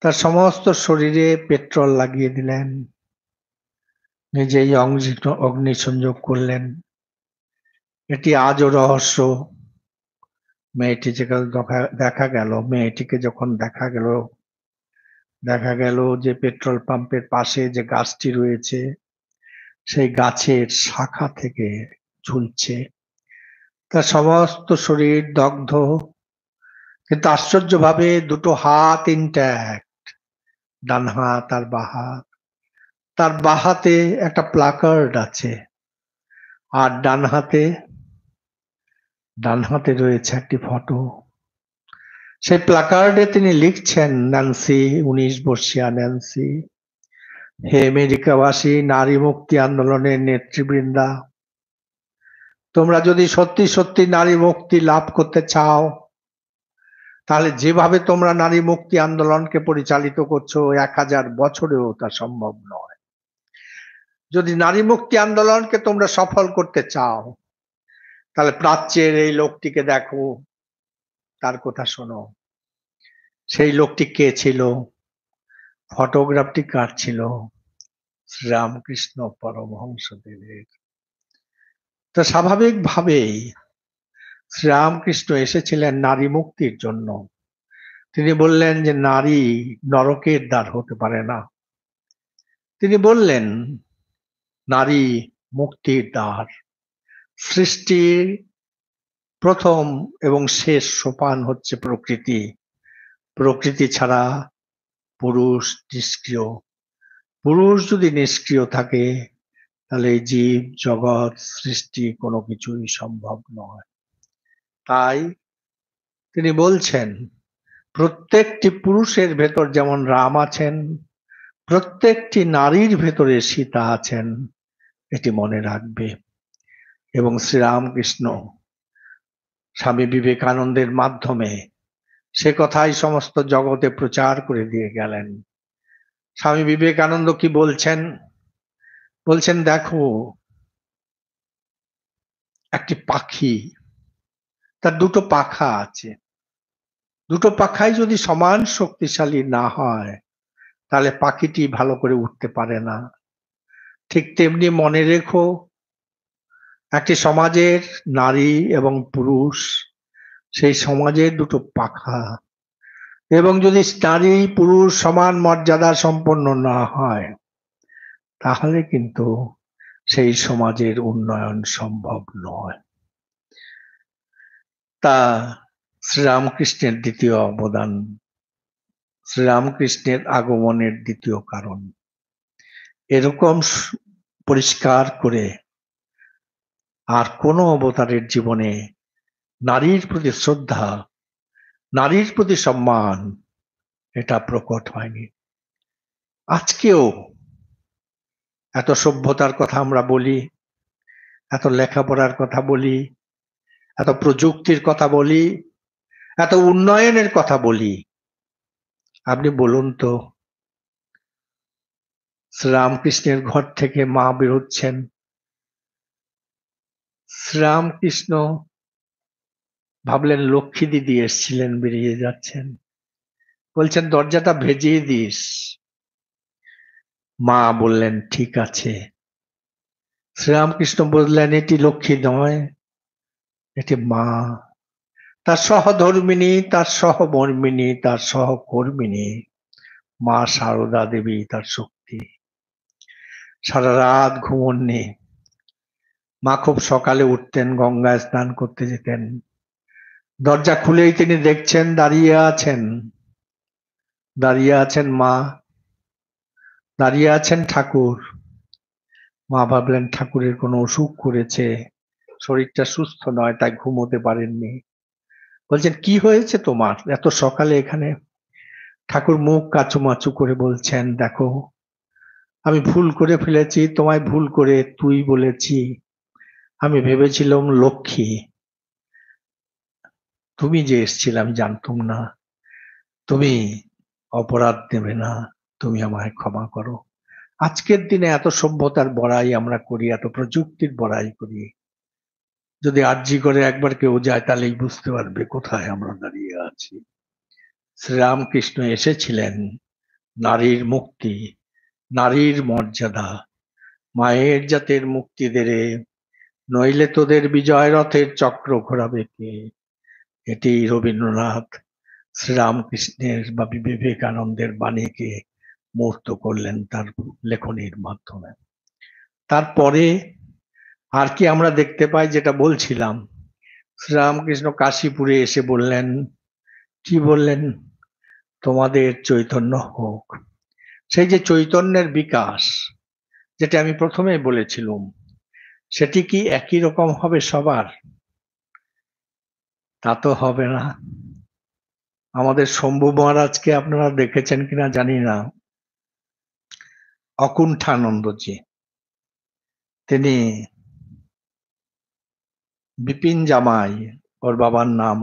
তার সমস্ত শরীরে পেট্রোল লাগিয়ে দিলেন, নিজেই অগ্নিসংযোগ করলেন। এটি আজও রহস্য। মেয়েটিকে যখন দেখা গেল যে পেট্রোল পাম্পের পাশে যে গাছটি রয়েছে সেই গাছের শাখা থেকে ঝুলছে, তার সমস্ত শরীর দগ্ধ, কিন্তু আশ্চর্যভাবে দুটো হাত ইনট্যাক্ট, ডান হাত আর বাঁ হাত। তার বাঁ হাতে একটা প্লাকার্ড আছে আর ডান হাতে রয়েছে একটি ফটো। সেই প্লাকার্ডে তিনি লিখছেন, ন্যান্সি, 19 বর্ষীয়া ন্যান্সি, হে আমেরিকাবাসী, নারী মুক্তি আন্দোলনের নেতৃবৃন্দা, তোমরা যদি সত্যি সত্যি নারী মুক্তি লাভ করতে চাও তাহলে যেভাবে তোমরা নারী মুক্তি আন্দোলনকে পরিচালিত করছো 1000 বছরেও তা সম্ভব নয়। যদি নারী মুক্তি আন্দোলনকে তোমরা সফল করতে চাও তাহলে প্রাচ্যের এই লোকটিকে দেখো, তার কথা শোনো। সেই লোকটি কে ছিল? ফটোগ্রাফটি কার ছিল? শ্রীরামকৃষ্ণ পরমহংসদেবের। তো স্বাভাবিকভাবেই শ্রীরামকৃষ্ণ এসেছিলেন নারী মুক্তির জন্য। তিনি বললেন যে নারী নরকের দ্বার হতে পারে না। তিনি বললেন নারী মুক্তির দ্বার। সৃষ্টির প্রথম এবং শেষ সোপান হচ্ছে প্রকৃতি। প্রকৃতি ছাড়া পুরুষ নিষ্ক্রিয়। পুরুষ যদি নিষ্ক্রিয় থাকে তাহলে জীব জগৎ সৃষ্টি কোনো কিছুই সম্ভব নয়। তাই তিনি বলছেন প্রত্যেকটি পুরুষের ভেতর যেমন রাম আছেন, প্রত্যেকটি নারীর ভেতরে সীতা আছেন, এটি মনে রাখবে। এবং শ্রীরামকৃষ্ণ স্বামী বিবেকানন্দের মাধ্যমে সে কথাই সমস্ত জগতে প্রচার করে দিয়ে গেলেন। স্বামী বিবেকানন্দ কি বলছেন? বলছেন, দেখো একটি পাখি, তার দুটো পাখা আছে, দুটো পাখাই যদি সমান শক্তিশালী না হয় তাহলে পাখিটি ভালো করে উঠতে পারে না। ঠিক তেমনি মনে রেখো, একটি সমাজের নারী এবং পুরুষ সেই সমাজের দুটো পাখা, এবং যদি নারী পুরুষ সমান মর্যাদা সম্পন্ন না হয় তাহলে কিন্তু সেই সমাজের উন্নয়ন সম্ভব নয়। তা শ্রীরামকৃষ্ণের দ্বিতীয় অবদান, শ্রীরামকৃষ্ণের আগমনের দ্বিতীয় কারণ। এরকম পরিষ্কার করে আর কোনো অবতারের জীবনে নারীর প্রতি শ্রদ্ধা, নারীর প্রতি সম্মান এটা প্রকট হয়নি। আজকেও এত সভ্যতার কথা আমরা বলি, এত লেখাপড়ার কথা বলি, এত প্রযুক্তির কথা বলি, এত উন্নয়নের কথা বলি। আপনি বলুন তো, শ্রীরামকৃষ্ণের ঘর থেকে মা বেরোচ্ছেন, শ্রীরামকৃষ্ণ ভাবলেন লক্ষ্মী দিদি এসছিলেন, বেরিয়ে যাচ্ছেন, বলছেন দরজাটা ভেজিয়ে দিস। মা বললেন ঠিক আছে। শ্রীরামকৃষ্ণ বললেন এটি লক্ষ্মী নয়, এটি মা, তার সহধর্মিণী, তার সহমর্মিণী, তার সহকর্মিণী মা সারদা দেবী, তার শক্তি। সারা রাত ঘুমননি। মা খুব সকালে উঠতেন, গঙ্গায় স্নান করতে যেতেন। দরজা খুলেই তিনি দেখছেন দাঁড়িয়ে আছেন, দাঁড়িয়ে আছেন মা, দাঁড়িয়ে আছেন ঠাকুর। মা ভাবলেন ঠাকুরের কোনো অসুখ করেছে, শরীরটা সুস্থ নয়, তাই ঘুমোতে পারেননি। বলছেন কি হয়েছে তোমার এত সকালে এখানে? ঠাকুর মুখ কাচুমাচু করে বলছেন দেখো, আমি ভুল করে ফেলেছি, তোমায় ভুল করে তুই বলেছি। আমি ভেবেছিলাম লক্ষ্মী, তুমি যে এসেছিলে আমি জানতাম না। তুমি অপরাধ নেবে না, তুমি আমায় ক্ষমা করো। আজকের দিনে এত সভ্যতার বড়াই আমরা করি, এত প্রযুক্তির বড়াই করি। যদি আরজি করে একবার কেউ যায় তাহলেই বুঝতে পারবে কোথায় আমরা দাঁড়িয়ে আছি। শ্রীরামকৃষ্ণ এসেছিলেন নারীর মুক্তি, নারীর মর্যাদা, মায়ের জাতের মুক্তি দেরে, নইলে তোদের বিজয় রথের চক্র ঘোরাবে কে। এটি রবীন্দ্রনাথ শ্রীরামকৃষ্ণের বা বিবেকানন্দের বাণীকে মূর্ত করলেন তার লেখনীর মাধ্যমে। তারপরে আর কি আমরা দেখতে পাই, যেটা বলছিলাম, শ্রীরামকৃষ্ণ কাশীপুরে এসে বললেন, কি বললেন? তোমাদের চৈতন্য হোক। সেই যে চৈতন্যের বিকাশ, যেটা আমি প্রথমে বলেছিলাম, সেটি কি একই রকম হবে সবার? তা তো হবে না। আমাদের শম্ভু মহারাজকে আপনারা দেখেছেন কিনা জানি না, অকুণ্ঠানন্দজি, তিনি বিপিন জামাই, ওর বাবার নাম,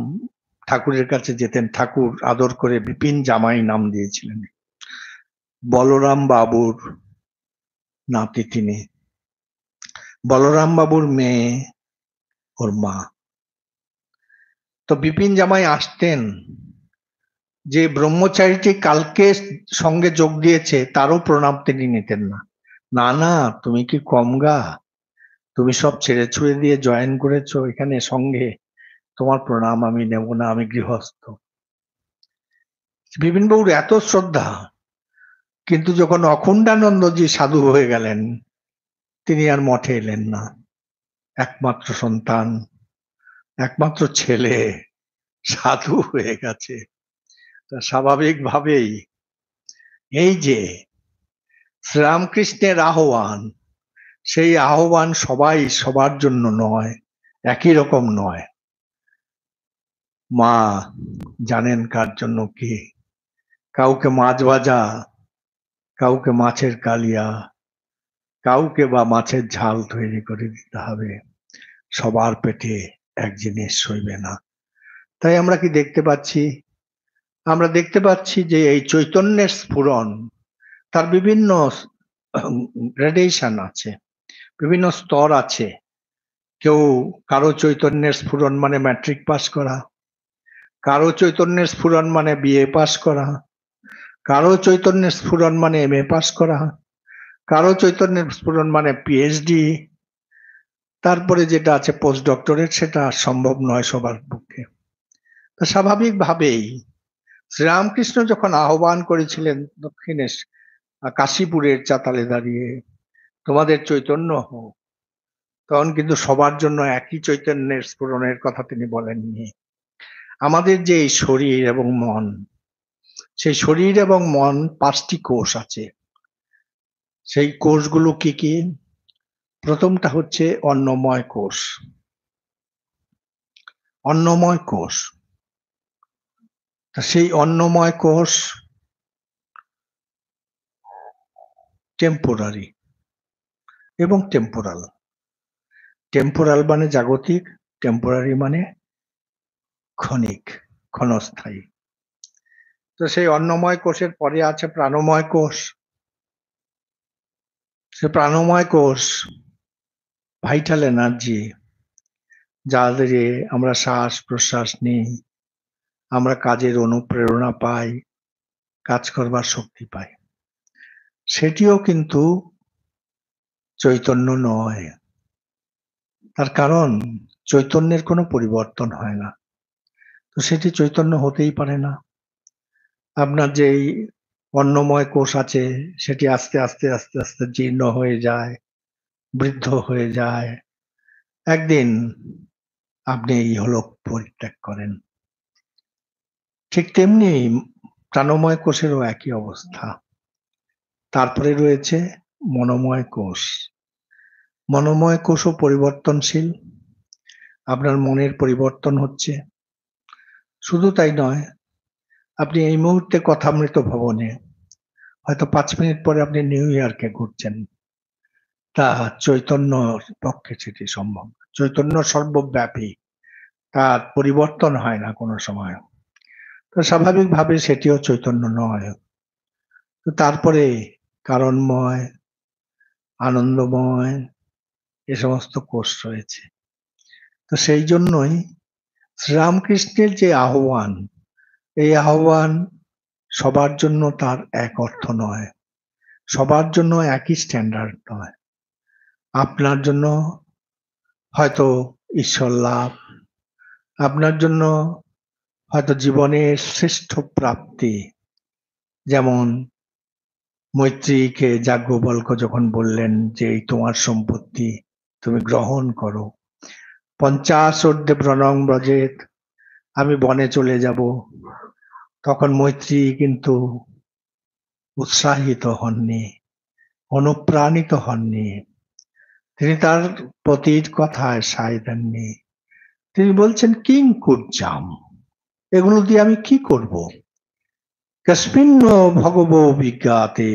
ঠাকুরের কাছে যেতেন, ঠাকুর আদর করে বিপিন জামাই নাম দিয়েছিলেন। বলরাম বাবুর নাতি তিনি, বলরাম বাবুর মেয়ে ওর মা। তো বিপিন জামাই আসতেন, যে ব্রহ্মচারীটি কালকে সঙ্গে যোগ দিয়েছে তারও প্রণাম তিনি নিতেন না। না না, তুমি কি কম গা, তুমি সব ছেড়ে ছুড়ে দিয়ে জয়েন করেছো এখানে সঙ্গে, তোমার প্রণাম আমি নেব না, আমি গৃহস্থ। বিপিন বাবুর এত শ্রদ্ধা, কিন্তু যখন অখণ্ডানন্দজি সাধু হয়ে গেলেন তিনি আর মঠে এলেন না। একমাত্র সন্তান, একমাত্র ছেলে সাধু হয়ে গেছে, স্বাভাবিকভাবেই এই যে শ্রীরামকৃষ্ণের আহ্বান, সেই আহ্বান সবাই সবার জন্য নয়, একই রকম নয়। মা জানেন কার জন্য কি, কাউকে মাছ ভাজা, কাউকে মাছের কালিয়া, কাউকে বা মাছের ঝাল তৈরি করে দিতে হবে, সবার পেটে এক জিনিস সইবে না। তাই আমরা কি দেখতে পাচ্ছি? আমরা দেখতে পাচ্ছি যে এই চৈতন্যের স্ফুরণ, তার বিভিন্ন গ্রেডেশন আছে, বিভিন্ন স্তর আছে। কেউ, কারো চৈতন্যের স্ফুরণ মানে ম্যাট্রিক পাস করা, কারো চৈতন্যের স্ফুরণ মানে বিএ পাস করা, কারো চৈতন্যের স্ফুরণ মানে এমএ পাস করা, কারো চৈতন্যের স্ফুরণ মানে পিএইচডি, তারপরে যেটা আছে পোস্ট ডক্টরেট, সেটা আর সম্ভব নয় সবার পক্ষে। তো স্বাভাবিকভাবেই শ্রীরামকৃষ্ণ যখন আহ্বান করেছিলেন দক্ষিণেশ কাশীপুরের চাতালে দাঁড়িয়ে, তোমাদের চৈতন্য হোক, তখন কিন্তু সবার জন্য একই চৈতন্যের স্ফুরণের কথা তিনি বলেননি। আমাদের যে এই শরীর এবং মন, সেই শরীর এবং মন 5টি কোষ আছে। সেই কোষগুলো কি কি? প্রথমটা হচ্ছে অন্নময় কোষ। অন্নময় কোষ, সেই অন্নময় কোষ টেম্পোরারি এবং টেম্পোরাল। টেম্পোরাল মানে জাগতিক, টেম্পোরারি মানে ক্ষণিক, ক্ষণস্থায়ী। তো সেই অন্নময় কোষের পরে আছে প্রাণময় কোষ। সে প্রাণময় কোষ ভাইটাল এনার্জি, যাদের আমরা শ্বাস প্রশ্বাস নিই, আমরা কাজের অনুপ্রেরণা পাই, কাজ করবার শক্তি পাই। সেটিও কিন্তু চৈতন্য নয়। তার কারণ চৈতন্যের কোনো পরিবর্তন হয় না, তো সেটি চৈতন্য হতেই পারে না। আপনার যে এই অন্নময় কোষ আছে, সেটি আস্তে আস্তে আস্তে আস্তে জীর্ণ হয়ে যায়, বৃদ্ধ হয়ে যায়। একদিন আপনি এই ইহলোক পরিত্যাগ করেন। ঠিক তেমনি প্রাণময় কোষেরও একই অবস্থা। তারপরে রয়েছে মনোময় কোষ। মনোময় কোষও পরিবর্তনশীল। আপনার মনের পরিবর্তন হচ্ছে। শুধু তাই নয়, আপনি এই মুহূর্তে কথামৃত ভবনে, হয়তো 5 মিনিট পরে আপনি নিউ ইয়র্কে ঘুরছেন। তা চৈতন্যর পক্ষে সেটি সম্ভব। চৈতন্য সর্বব্যাপী, তার পরিবর্তন হয় না কোনো সময়। তো স্বাভাবিকভাবে সেটিও চৈতন্য নয়। তো তারপরে কারণময়, আনন্দময়, এ সমস্ত কোষ রয়েছে। তো সেই জন্যই শ্রীরামকৃষ্ণের যে আহ্বান, এই আহ্বান সবার জন্য তার এক অর্থ নয়, সবার জন্য একই স্ট্যান্ডার্ড নয়। আপনার জন্য হয়তো ঈশ্বর লাভ, আপনার জন্য হয়তো জীবনের শ্রেষ্ঠ প্রাপ্তি। যেমন মৈত্রীকে যাজ্ঞবল্ক্য যখন বললেন যে এই তোমার সম্পত্তি, তুমি গ্রহণ করো। 50 ঊর্ধ্বে ব্রণং ব্রজেত, আমি বনে চলে যাব। তখন মৈত্রী কিন্তু উৎসাহিত হননি, অনুপ্রাণিত হননি। তিনি তার পতির কথায় সায় দেননি। তিনি বলছেন কিং কুজ্জাম, এগুলো দিয়ে আমি কি করব? কস্মিন্ন ভগবো বিজ্ঞাতে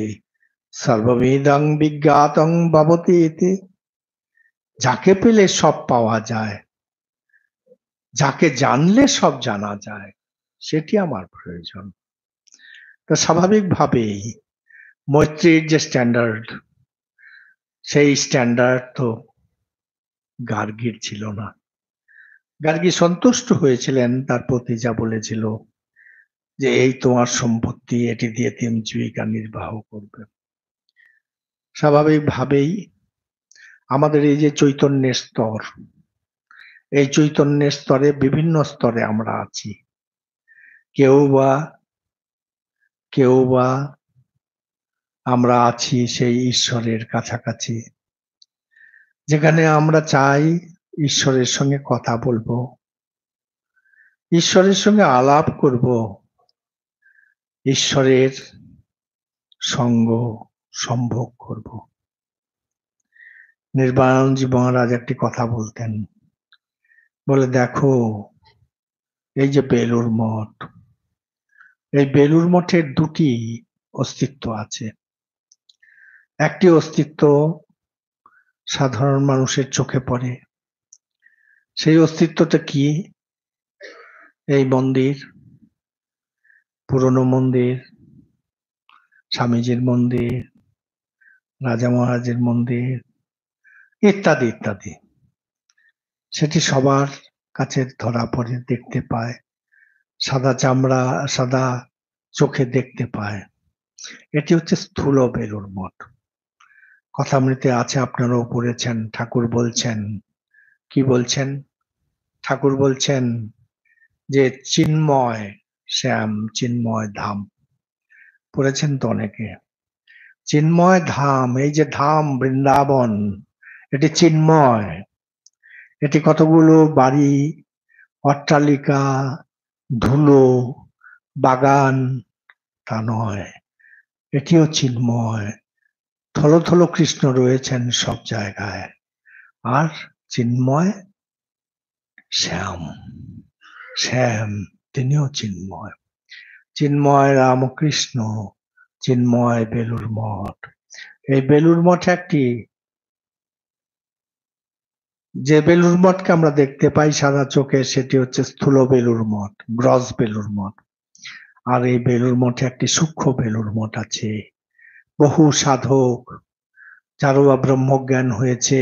সর্ববেদং বিজ্ঞাতং ভবতি ইতি। যাকে পেলে সব পাওয়া যায়, যাকে জানলে সব জানা যায়, সেটি আমার প্রয়োজন। তো স্বাভাবিকভাবেই মৈত্রীর যে স্ট্যান্ডার্ড, সেই স্ট্যান্ডার্ড তো গার্গীর ছিল না। গার্গী সন্তুষ্ট হয়েছিলেন তার প্রতি যা বলেছিল, যে এই তোমার সম্পত্তি, এটি দিয়ে তুমি জীবিকা নির্বাহ করবে। স্বাভাবিকভাবেই আমাদের এই যে চৈতন্যের স্তর, এই চৈতন্যের স্তরে বিভিন্ন স্তরে আমরা আছি। কেউ বা আমরা আছি সেই ঈশ্বরের কাছাকাছি, যেখানে আমরা চাই ঈশ্বরের সঙ্গে কথা বলবো, ঈশ্বরের সঙ্গে আলাপ করব, ঈশ্বরের সঙ্গ সম্ভোগ করব। নির্বাণানন্দজি মহারাজ একটি কথা বলতেন, বলে দেখো এই যে বেলুড় মঠ, এই বেলুড় মঠের দুটি অস্তিত্ব আছে। একটি অস্তিত্ব সাধারণ মানুষের চোখে পড়ে। সেই অস্তিত্বটা কি? এই মন্দির, পুরনো মন্দির, স্বামীজির মন্দির, রাজা মহারাজের মন্দির, ইত্যাদি ইত্যাদি। সেটি সবার কাছে ধরা পড়ে, দেখতে পায়, সাদা চামড়া, সাদা চোখে দেখতে পায়। এটি হচ্ছে স্থূল বেলুড় মঠ। কথামৃতে আছে, আপনারাও পড়েছেন, ঠাকুর বলছেন, কি বলছেন? ঠাকুর বলছেন যে চিন্ময় শ্যাম, চিন্ময় ধাম। পড়েছেন তো অনেকে। চিন্ময় ধাম, এই যে ধাম বৃন্দাবন, এটি চিন্ময়। এটি কতগুলো বাড়ি, অট্টালিকা, ধুলো, বাগান তা নয়, এটিও চিন্ময়। থলথল কৃষ্ণ রয়েছেন সব জায়গায়। আর চিন্ময় শ্যাম, শ্যাম তিনিও চিন্ময়। চিন্ময় রামকৃষ্ণ, চিন্ময় বেলুড় মঠ। এই বেলুড় মঠ একটি, যে বেলুড় মঠকে আমরা দেখতে পাই সাদা চোখে, সেটি হচ্ছে স্থূল বেলুড় মঠ, গ্রস বেলুড় মঠ। আর এই বেলুড় মঠে একটি সূক্ষ্ম বেলুড় মঠ আছে। বহু সাধক, যারও বা ব্রহ্মজ্ঞান হয়েছে,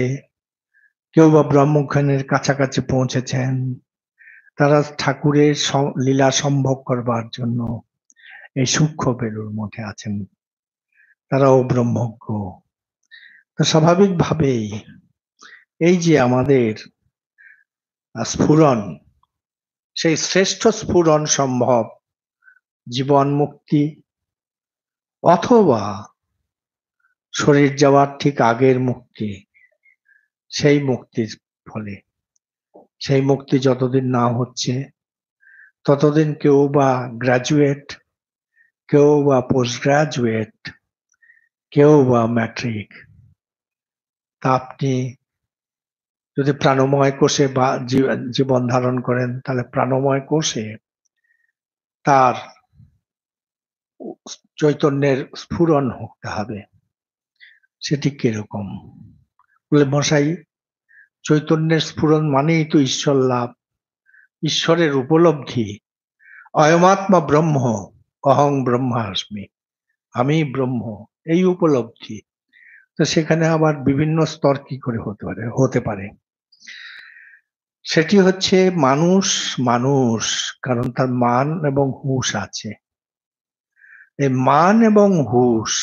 কেউ বা ব্রহ্মজ্ঞানের কাছাকাছি পৌঁছেছেন, তারা ঠাকুরের লীলা সম্ভব করবার জন্য এই সূক্ষ্ম বেলুড় মঠে আছেন। তারাও ব্রহ্মজ্ঞ। তো স্বাভাবিকভাবেই এই যে আমাদের স্ফুরণ, সেই শ্রেষ্ঠ স্ফুরণ সম্ভব জীবন মুক্তি, অথবা শরীর যাওয়ার ঠিক আগের মুক্তি। সেই মুক্তির ফলে, সেই মুক্তি যতদিন না হচ্ছে ততদিন কেউ বা গ্রাজুয়েট, কেউ বা পোস্ট গ্রাজুয়েট, কেউ বা ম্যাট্রিক। তা আপনি যদি প্রাণময় কোষে বা জীবন ধারণ করেন, তাহলে প্রাণময় কোষে তার চৈতন্যের স্ফুরণ হতে হবে। সেটি কিরকম? বলে, মশাই, চৈতন্যের স্ফুরণ মানেই তো ঈশ্বর লাভ, ঈশ্বরের উপলব্ধি। অয়মাত্মা ব্রহ্ম, অহং ব্রহ্মাস্মি, আমি ব্রহ্ম, এই উপলব্ধি। তো সেখানে আবার বিভিন্ন স্তর কি করে হতে পারে? সেটি হচ্ছে মানুষ, মানুষ কারণ তার মান এবং হুঁশ আছে। এই মান এবং হুঁশ,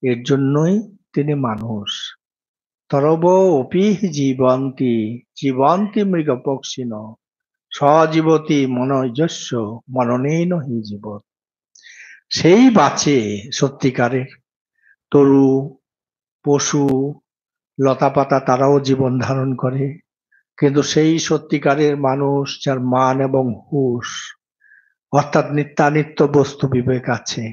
এর জন্যই তিনি মানুষ। তরব অপি জীবন্তি, জীবন্তি মৃগ পক্ষিণ, সজীবতি মনৈজস্য, মননেন হি জীবত। সেই বাঁচে সত্যিকারের। তরু, পশু, লতাপাতা তারাও জীবন ধারণ করে, কিন্তু সেই সত্যিকারের মানুষ যার মান এবং হুঁশ, অর্থাৎ নিত্যানিত্য বস্তু বিবেক আছে।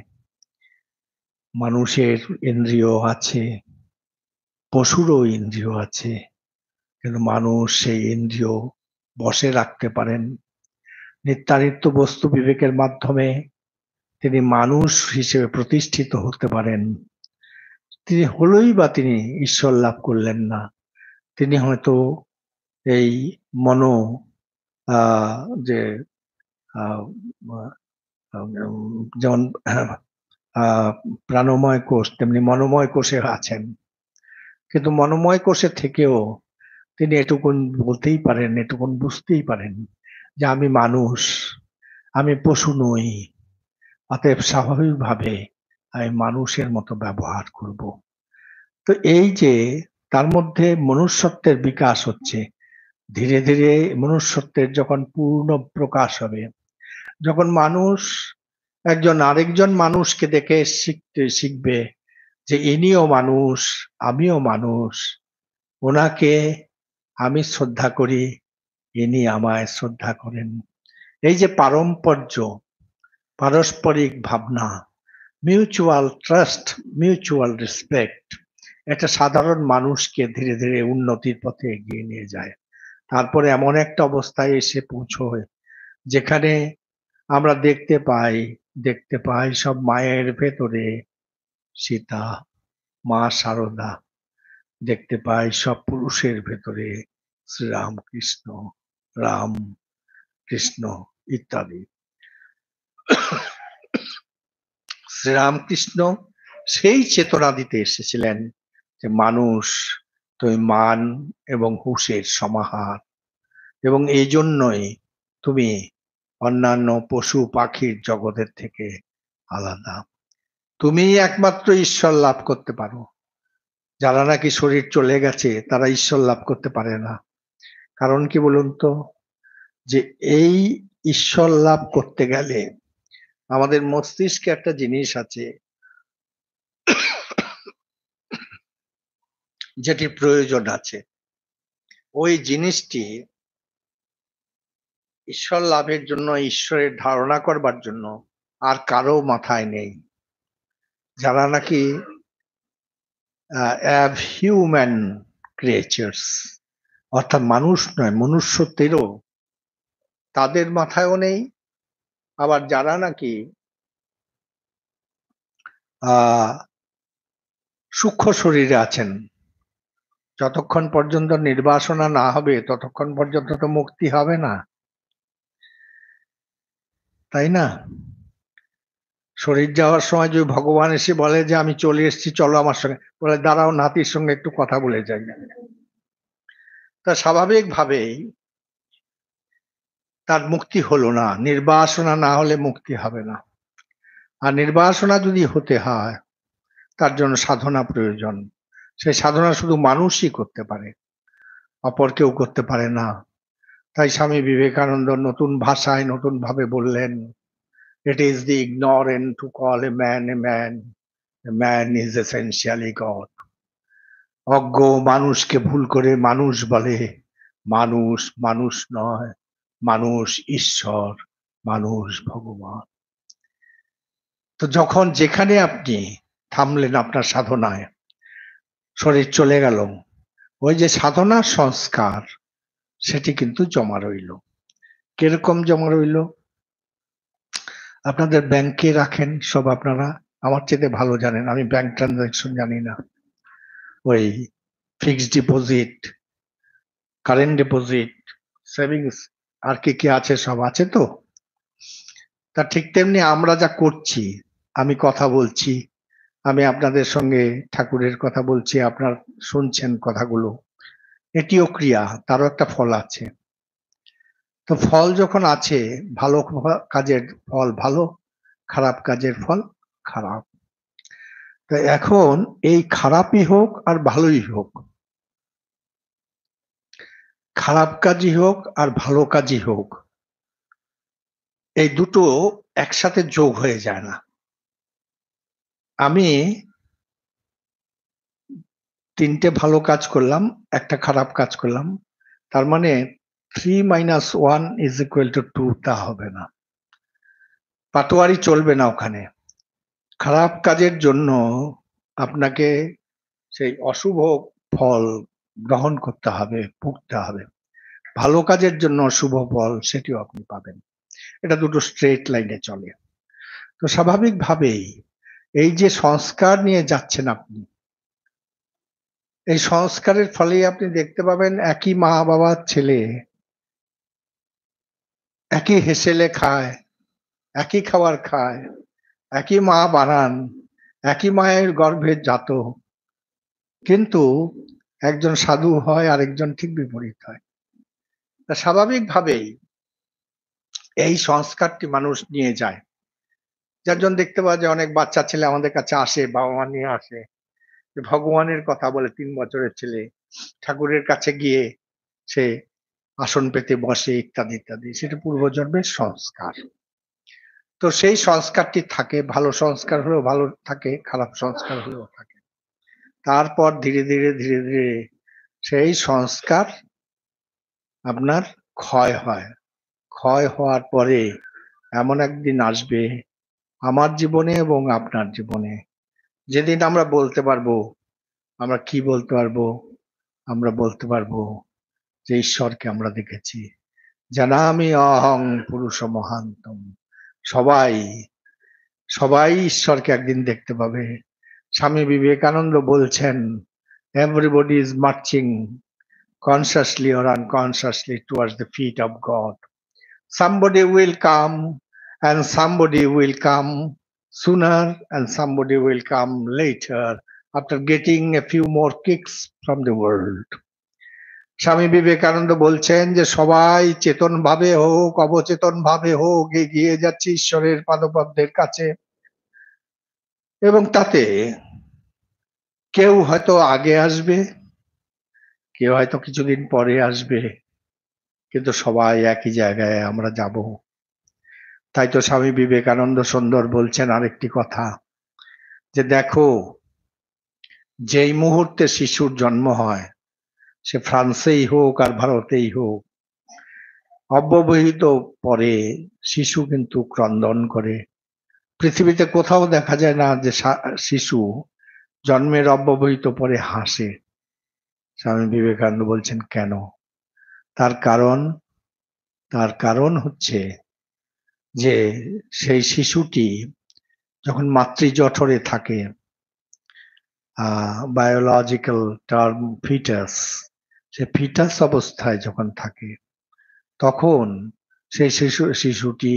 মানুষের ইন্দ্রিয় আছে, পশুরও ইন্দ্রিয় আছে, কিন্তু মানুষ সেই ইন্দ্রিয় বশে রাখতে পারেন। নিত্যানিত্য বস্তু বিবেকের মাধ্যমে তিনি মানুষ হিসেবে প্রতিষ্ঠিত হতে পারেন। তিনি হলোই বা তিনি ঈশ্বর লাভ করলেন না। তিনি হয়তো এই মনো যে যেমন প্রাণময় কোষ, তেমনি মনোময় কোষে আছেন। কিন্তু মনোময় কোষে থেকেও তিনি এটুকুন বলতেই পারেন, এটুকুন বুঝতেই পারেন যে আমি মানুষ, আমি পশু নই। অতএব স্বাভাবিকভাবে আমি মানুষের মতো ব্যবহার করব। তো এই যে তার মধ্যে মনুষ্যত্বের বিকাশ হচ্ছে, ধীরে ধীরে মনুষ্যত্বের যখন পূর্ণ প্রকাশ হবে, যখন মানুষ একজন আরেকজন মানুষকে দেখে শিখবে যে ইনিও মানুষ, আমিও মানুষ, ওনাকে আমি শ্রদ্ধা করি, ইনি আমায় শ্রদ্ধা করেন। এই যে পারস্পর্য, পারস্পরিক ভাবনা, মিউচুয়াল ট্রাস্ট, মিউচুয়াল রেসপেক্ট, এটা সাধারণ মানুষকে ধীরে ধীরে উন্নতির পথে এগিয়ে নিয়ে যায়। তারপরে এমন একটা অবস্থায় এসে পৌঁছয় যেখানে আমরা দেখতে পাই সব মায়ের ভেতরে সীতা, মা শারদা, দেখতে পাই সব পুরুষের ভেতরে শ্রীরাম কৃষ্ণ, রাম কৃষ্ণ ইত্যাদি। শ্রীরামকৃষ্ণ সেই চেতনা দিতে এসেছিলেন যে মানুষ তুমি মান এবং হুঁশের সমাহার, এবং এই জন্যই তুমি অন্যান্য পশু পাখির জগতের থেকে আলাদা। তুমি একমাত্র ঈশ্বর লাভ করতে পারো। যারা নাকি শরীর চলে গেছে তারা ঈশ্বর লাভ করতে পারে না। কারণ কি বলুন তো, যে এই ঈশ্বর লাভ করতে গেলে আমাদের মস্তিষ্কে একটা জিনিস আছে যেটির প্রয়োজন আছে। ওই জিনিসটি ঈশ্বর লাভের জন্য, ঈশ্বরের ধারণা করবার জন্য আর কারো মাথায় নেই। যারা নাকি হিউম্যান ক্রিয়েচার্স, অর্থাৎ মানুষ নয়, মনুষ্যত্বেরও, তাদের মাথায়ও নেই। আবার যারা নাকি সূক্ষ্ম শরীরে আছেন, যতক্ষণ পর্যন্ত নির্বাসনা না হবে ততক্ষণ পর্যন্ত তো মুক্তি হবে না, তাই না? শরীর যাওয়ার সময় যদি ভগবান এসে বলে যে আমি চলে এসেছি, চলো আমার সঙ্গে, বলে দাঁড়াও, নাতির সঙ্গে একটু কথা বলে যাই। তা স্বাভাবিকভাবেই তার মুক্তি হলো না। নির্বাসনা না হলে মুক্তি হবে না। আর নির্বাসনা যদি হতে হয় তার জন্য সাধনা প্রয়োজন। সেই সাধনা শুধু মানুষই করতে পারে, অপর কেউ করতে পারে না। তাই স্বামী বিবেকানন্দ নতুন ভাষায় নতুন ভাবে বললেন, it is the ignorant to call a man a man. A man is essentially God. অজ্ঞ মানুষকে ভুল করে মানুষ বলে। মানুষ মানুষ নয়, মানুষ ঈশ্বর, মানুষ ভগবান। তো যখন যেখানে আপনি থামলেন আপনার সাধনায়, শরীর চলে গেল, ওই যে সাধনার সংস্কার সেটি কিন্তু জমা রইল। কিরকম জমা রইল? আপনাদের ব্যাংকে রাখেন, সব আপনারা আমার চেয়ে ভালো জানেন, আমি ব্যাংক ট্রানজাকশন জানি না। ওই fixed deposit, current deposit, savings, আর কি কি আছে সব আছে তো। তা ঠিক তেমনি আমরা যা করছি, আমি কথা বলছি, আমি আপনাদের সঙ্গে ঠাকুরের কথা বলছি, আপনার শুনছেন কথাগুলো, এটিও ক্রিয়া, তারও একটা ফল আছে। তো ফল যখন আছে, ভালো কাজের ফল ভালো, খারাপ কাজের ফল খারাপ। তো এখন এই খারাপই হোক আর ভালোই হোক, খারাপ কাজই হোক আর ভালো কাজই হোক, এই দুটো একসাথে যোগ হয়ে যায় না। আমি 3টে ভালো কাজ করলাম, একটা খারাপ কাজ করলাম, তার মানে 3 - 1 = 2, তা হবে না। পাটোয়ারি চলবে না ওখানে। খারাপ কাজের জন্য আপনাকে সেই অশুভ ফল গ্রহণ করতে হবে, ভুগতে হবে। ভালো কাজের জন্য শুভ ফল, সেটিও আপনি পাবেন। এটা দুটো স্ট্রেট লাইনে চলে। তো স্বাভাবিকভাবেই এই যে সংস্কার নিয়ে যাচ্ছেন আপনি, এই সংস্কারের ফলেই আপনি দেখতে পাবেন একই মা বাবার ছেলে একই হেসেলে খায়, একই খাবার খায়, একই মা বানান, একই মায়ের গর্ভে জাত, কিন্তু একজন সাধু হয় আরেকজন ঠিক বিপরীত হয়। তা স্বাভাবিকভাবেই এই সংস্কারটি মানুষ নিয়ে যায়। যার জন্য দেখতে পাওয়া যায় অনেক বাচ্চা ছেলে আমাদের কাছে আসে, বাবা মা নিয়ে আসে, যে ভগবানের কথা বলে। 3 বছরের ছেলে ঠাকুরের কাছে গিয়ে সে আসন পেতে বসে, ইত্যাদি ইত্যাদি। সেটা পূর্বজন্মের সংস্কার। তো সেই সংস্কারটি থাকে, ভালো সংস্কার হলেও ভালো থাকে, খারাপ সংস্কার হলেও থাকে। তারপর ধীরে ধীরে ধীরে ধীরে সেই সংস্কার আপনার ক্ষয় হয়। ক্ষয় হওয়ার পরে এমন একদিন আসবে আমার জীবনে এবং আপনার জীবনে, যেদিন আমরা বলতে পারবো, আমরা কি বলতে পারবো? আমরা বলতে পারবো যে ঈশ্বরকে আমরা দেখেছি। জানামি অহং পুরুষ মহান্তম। সবাই সবাই ঈশ্বরকে একদিন দেখতে পাবে। স্বামী বিবেকানন্দ বলছেন, everybody is marching consciously or unconsciously towards the feet of God. Somebody will come, and somebody will come sooner, and somebody will come later after getting a few more kicks from the world. Swami Vivekananda বলছেন যে সবাই চেতন ভাবে হোক অবচেতন ভাবে হোক এগিয়ে যাচ্ছে ঈশ্বরের পাদপদ্মের কাছে, এবং তাতে কেউ হয়তো আগে আসবে, কেউ হয়তো কিছুদিন পরে আসবে, কিন্তু সবাই একই জায়গায় আমরা যাব। তাই তো স্বামী বিবেকানন্দ সুন্দর বলছেন আরেকটি কথা, যে দেখো, যেই মুহূর্তে শিশুর জন্ম হয়, সে ফ্রান্সেই হোক আর ভারতেই হোক, অব্যবহিত পরে শিশু কিন্তু ক্রন্দন করে। পৃথিবীতে কোথাও দেখা যায় না যে শিশু জন্মের অব্যবহিত পরে হাসে। স্বামী বিবেকানন্দ বলছেন কেন? তার কারণ, তার কারণ হচ্ছে যে সেই শিশুটি যখন মাতৃজঠরে থাকে, বায়োলজিক্যাল টার্ম ফিটাস, সে ফিটাস অবস্থায় যখন থাকে, তখন সেই শিশুটি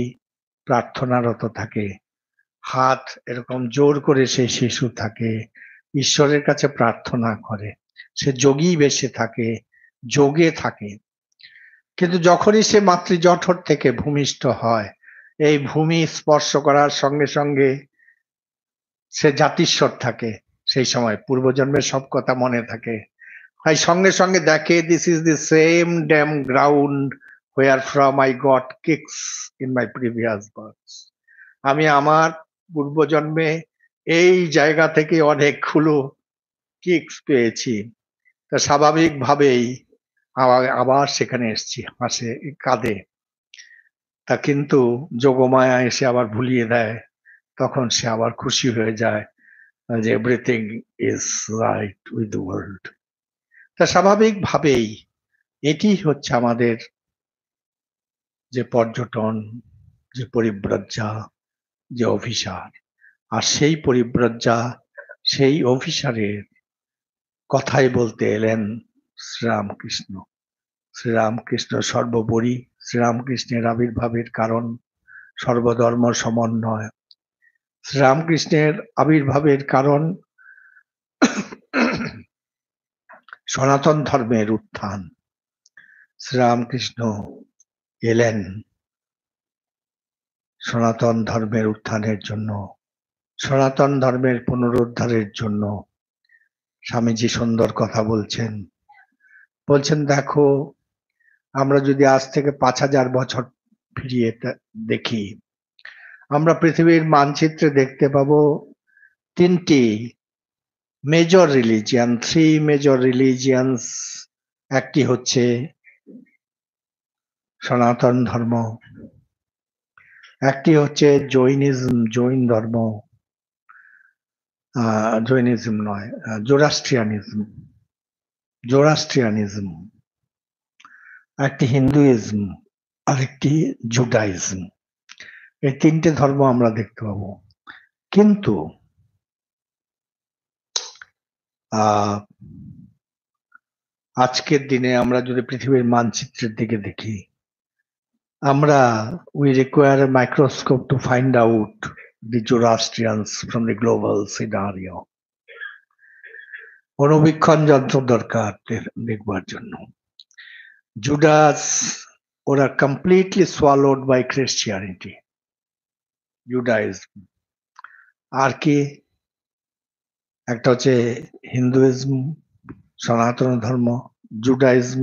প্রার্থনারত থাকে। হাত এরকম জোর করে সেই শিশু থাকে, ঈশ্বরের কাছে প্রার্থনা করে। সে যোগী বেশে থাকে, যোগে থাকে। কিন্তু যখনই সে মাতৃজঠর থেকে ভূমিষ্ঠ হয়, এই ভূমি স্পর্শ করার সঙ্গে সঙ্গে সে জাতিস্বর থাকে। সেই সময় পূর্বজন্মের সব কথা মনে থাকে। তাই সঙ্গে সঙ্গে দেখে, this is the same damn ground where from I got kicks in my previous births. আমি আমার পূর্বজন্মে এই জায়গা থেকে অনেকগুলো কিক্স পেয়েছি। তা স্বাভাবিকভাবেই আবার সেখানে এসছি, হাসে কাঁদে। তা কিন্তু যোগমায়া এসে আবার ভুলিয়ে দেয়, তখন সে আবার খুশি হয়ে যায় যে everything is right with the world. তা স্বাভাবিকভাবেই এটি হচ্ছে আমাদের যে পর্যটন, যে পরিব্রজ্যা, যে অভিসার। আর সেই পরিব্রজ্যা, সেই অভিসারের কথাই বলতে এলেন শ্রীরামকৃষ্ণ। শ্রীরামকৃষ্ণ সর্বোপরি, শ্রীরামকৃষ্ণের আবির্ভাবের কারণ সর্বধর্ম সমন্বয়। শ্রীরামকৃষ্ণের আবির্ভাবের কারণ সনাতন ধর্মের উত্থান। শ্রীরামকৃষ্ণ এলেন সনাতন ধর্মের উত্থানের জন্য, সনাতন ধর্মের পুনরুদ্ধারের জন্য। স্বামীজি সুন্দর কথা বলছেন, বলছেন দেখো, আমরা যদি আজ থেকে 5000 বছর ফিরিয়ে দেখি, আমরা পৃথিবীর মানচিত্রে দেখতে পাবো তিনটি মেজর রিলিজিয়ান, 3 মেজর রিলিজিয়ানস। একটি হচ্ছে সনাতন ধর্ম, একটি হচ্ছে জৈনিজম, জৈন ধর্ম, জৈনিজম নয়, জোরাস্ট্রিয়ানিজম, জোরাস্ট্রিয়ানিজম, একটি হিন্দুইজম, আরেকটি জুডাইজম। এই তিনটে ধর্ম আমরা দেখতে পাবো। কিন্তু আজকের দিনে আমরা যদি পৃথিবীর মানচিত্রের দিকে দেখি, আমরা we require a microscope to find out the Zoroastrians from the global scenario. অনুবীক্ষণ যন্ত্র দরকার দেখবার জন্য। জুডাস ওরা completely swallowed by Christianity, Judaism. আর কি? একটা হচ্ছে হিন্দুইজম, সনাতন ধর্ম, জুডাইজম,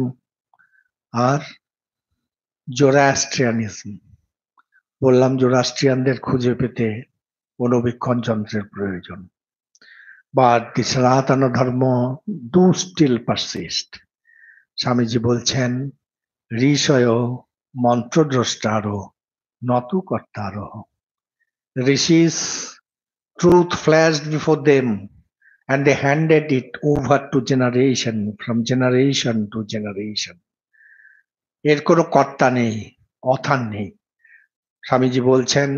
আর জোরাস্ট্রিয়ানিজম। বললাম জোরাস্ট্রিয়ানদের খুঁজে পেতে অনুবীক্ষণ যন্ত্রের প্রয়োজন। But the Sanatana Dharma do still persist. Swamiji বলছেন, ঋষয় মন্ত্রদ্রষ্টারো নতু কর্তারো। Rishis truth flashed before them and they handed it over to generation, from generation to generation. এর কোনো কর্তা নেই, অথার নেই। স্বামীজি বলছেন,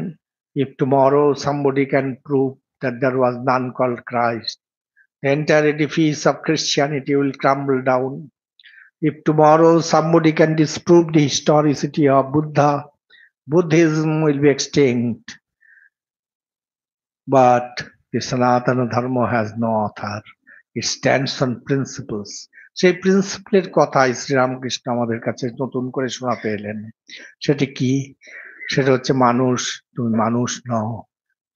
if tomorrow somebody can prove that there was none called Christ, the entire edifice of Christianity will crumble down. If tomorrow somebody can disprove the historicity of Buddha, Buddhism will be extinct. But the Sanatana Dharma has no author. It stands on principles. সেই প্রিন্সিপালের কথাই শ্রীরামকৃষ্ণ আমাদের কাছে নতুন করে শোনাতে এলেন। সেটি কি? সেটা হচ্ছে মানুষ, তুমি মানুষ নও,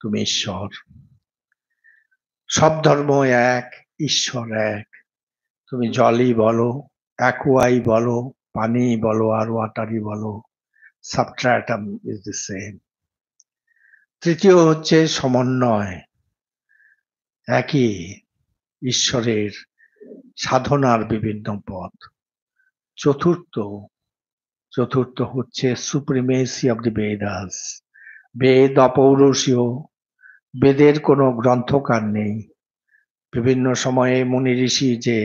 তুমি ঈশ্বর। সব ধর্ম এক, ঈশ্বর এক। তুমি জলই বলো, অ্যাকুয়াই বলো, পানিই বলো আর ওয়াটারই বলো, সাবস্ট্রাটাম ইজ দ্য সেম। তৃতীয় হচ্ছে সমন্বয়, একই ঈশ্বরের সাধনার বিভিন্ন পথ। চতুর্থ চতুর্থ হচ্ছে সুপ্রিমেসি অব দি বেদাস। বেদ অপৌরুষীয়, বেদের কোনো গ্রন্থকার নেই। বিভিন্ন সময়ে মুনি ঋষি যে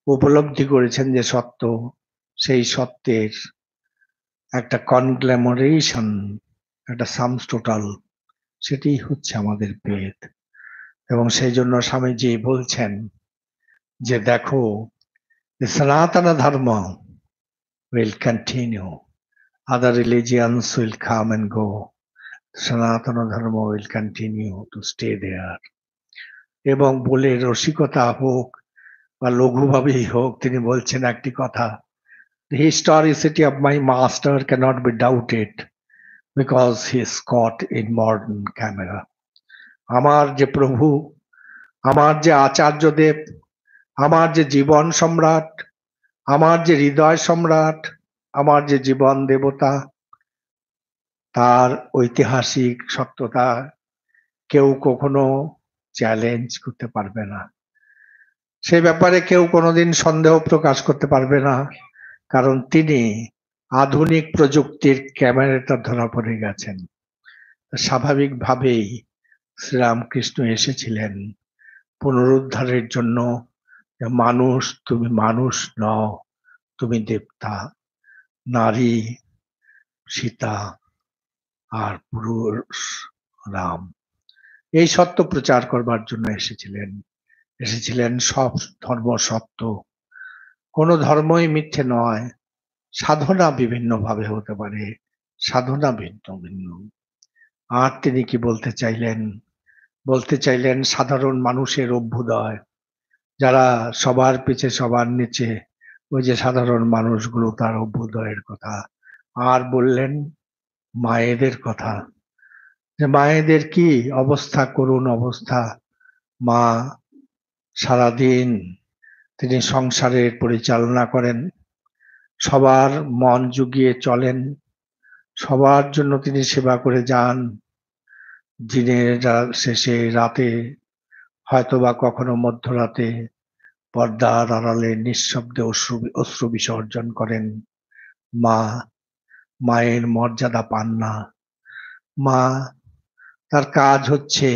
উপলব্ধি করেছেন যে সত্য, সেই সত্যের একটা কনগ্ল্যামারেশন, একটা সামস টোটাল, সেটি হচ্ছে আমাদের বেদ। এবং সেই জন্য স্বামীজি বলছেন যে দেখো, the Sanatana Dharma will continue. Other religions will come and go. Sanatana Dharma will continue to stay there. এবং বলে রসিকতা হোক বা লঘুভাবেই হোক, তিনি বলছেন একটি কথা, the historicity of my master cannot be doubted because he is caught in modern camera. আমার যে প্রভু, আমার যে আচার্যদেব, আমার যে জীবন সম্রাট, আমার যে হৃদয় সম্রাট, আমার যে জীবন দেবতা, তার ঐতিহাসিক সত্যতা কেউ কখনো চ্যালেঞ্জ করতে পারবে না। সে ব্যাপারে কেউ কোনোদিন সন্দেহ প্রকাশ করতে পারবে না, কারণ তিনি আধুনিক প্রযুক্তির ক্যামেরাটা ধরা পড়ে গেছেন। স্বাভাবিকভাবেই শ্রীরামকৃষ্ণ এসেছিলেন পুনরুদ্ধারের জন্য। মানুষ, তুমি মানুষ নও, তুমি দেবতা। নারী সীতা আর পুরুষ রাম, এই সত্য প্রচার করবার জন্য এসেছিলেন সব ধর্ম সত্য, কোনো ধর্মই মিথ্যে নয়। সাধনা বিভিন্ন ভাবে হতে পারে, সাধনা ভিন্ন ভিন্ন। আর তিনি কি বলতে চাইলেন সাধারণ মানুষের অভ্যুদয়, যারা সবার পিছে সবার নিচে, ওই যে সাধারণ মানুষগুলো, তার অভ্যুদয়ের কথা। আর বললেন মায়েদের কথা, যে মায়েদের কি অবস্থা, করুণ অবস্থা। মা সারাদিন তিনি সংসারের পরিচালনা করেন, সবার মন জুগিয়ে চলেন, সবার জন্য তিনি সেবা করে যান। দিনের শেষে রাতে, হয়তোবা কখনো মধ্যরাতে, পর্দার আড়ালে নিঃশব্দে অশ্রু বিসর্জন করেন। মা মায়ের মর্যাদা পান না। মা, তার কাজ হচ্ছে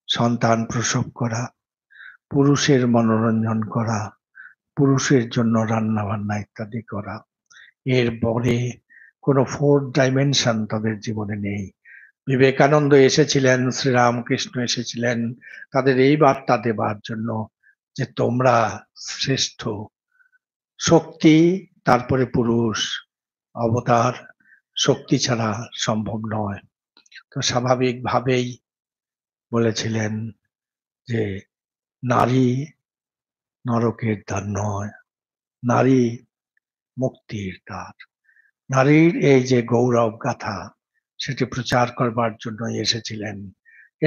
সন্তান প্রসব করা, পুরুষের মনোরঞ্জন করা, পুরুষের জন্য রান্না বান্না ইত্যাদি করা। এর পরে কোনো ফোর্থ ডাইমেনশন তাদের জীবনে নেই। বিবেকানন্দ এসেছিলেন, শ্রীরামকৃষ্ণ এসেছিলেন তাদের এই বার্তা দেবার জন্য যে তোমরা শ্রেষ্ঠ। শক্তি, তারপরে পুরুষ অবতার, শক্তি ছাড়া সম্ভব নয়। তো স্বাভাবিকভাবেই বলেছিলেন যে নারী নরকের দ্বার নয়, নারী মুক্তির দ্বার। নারীর এই যে গৌরব গাথা, সেটি প্রচার করবার জন্য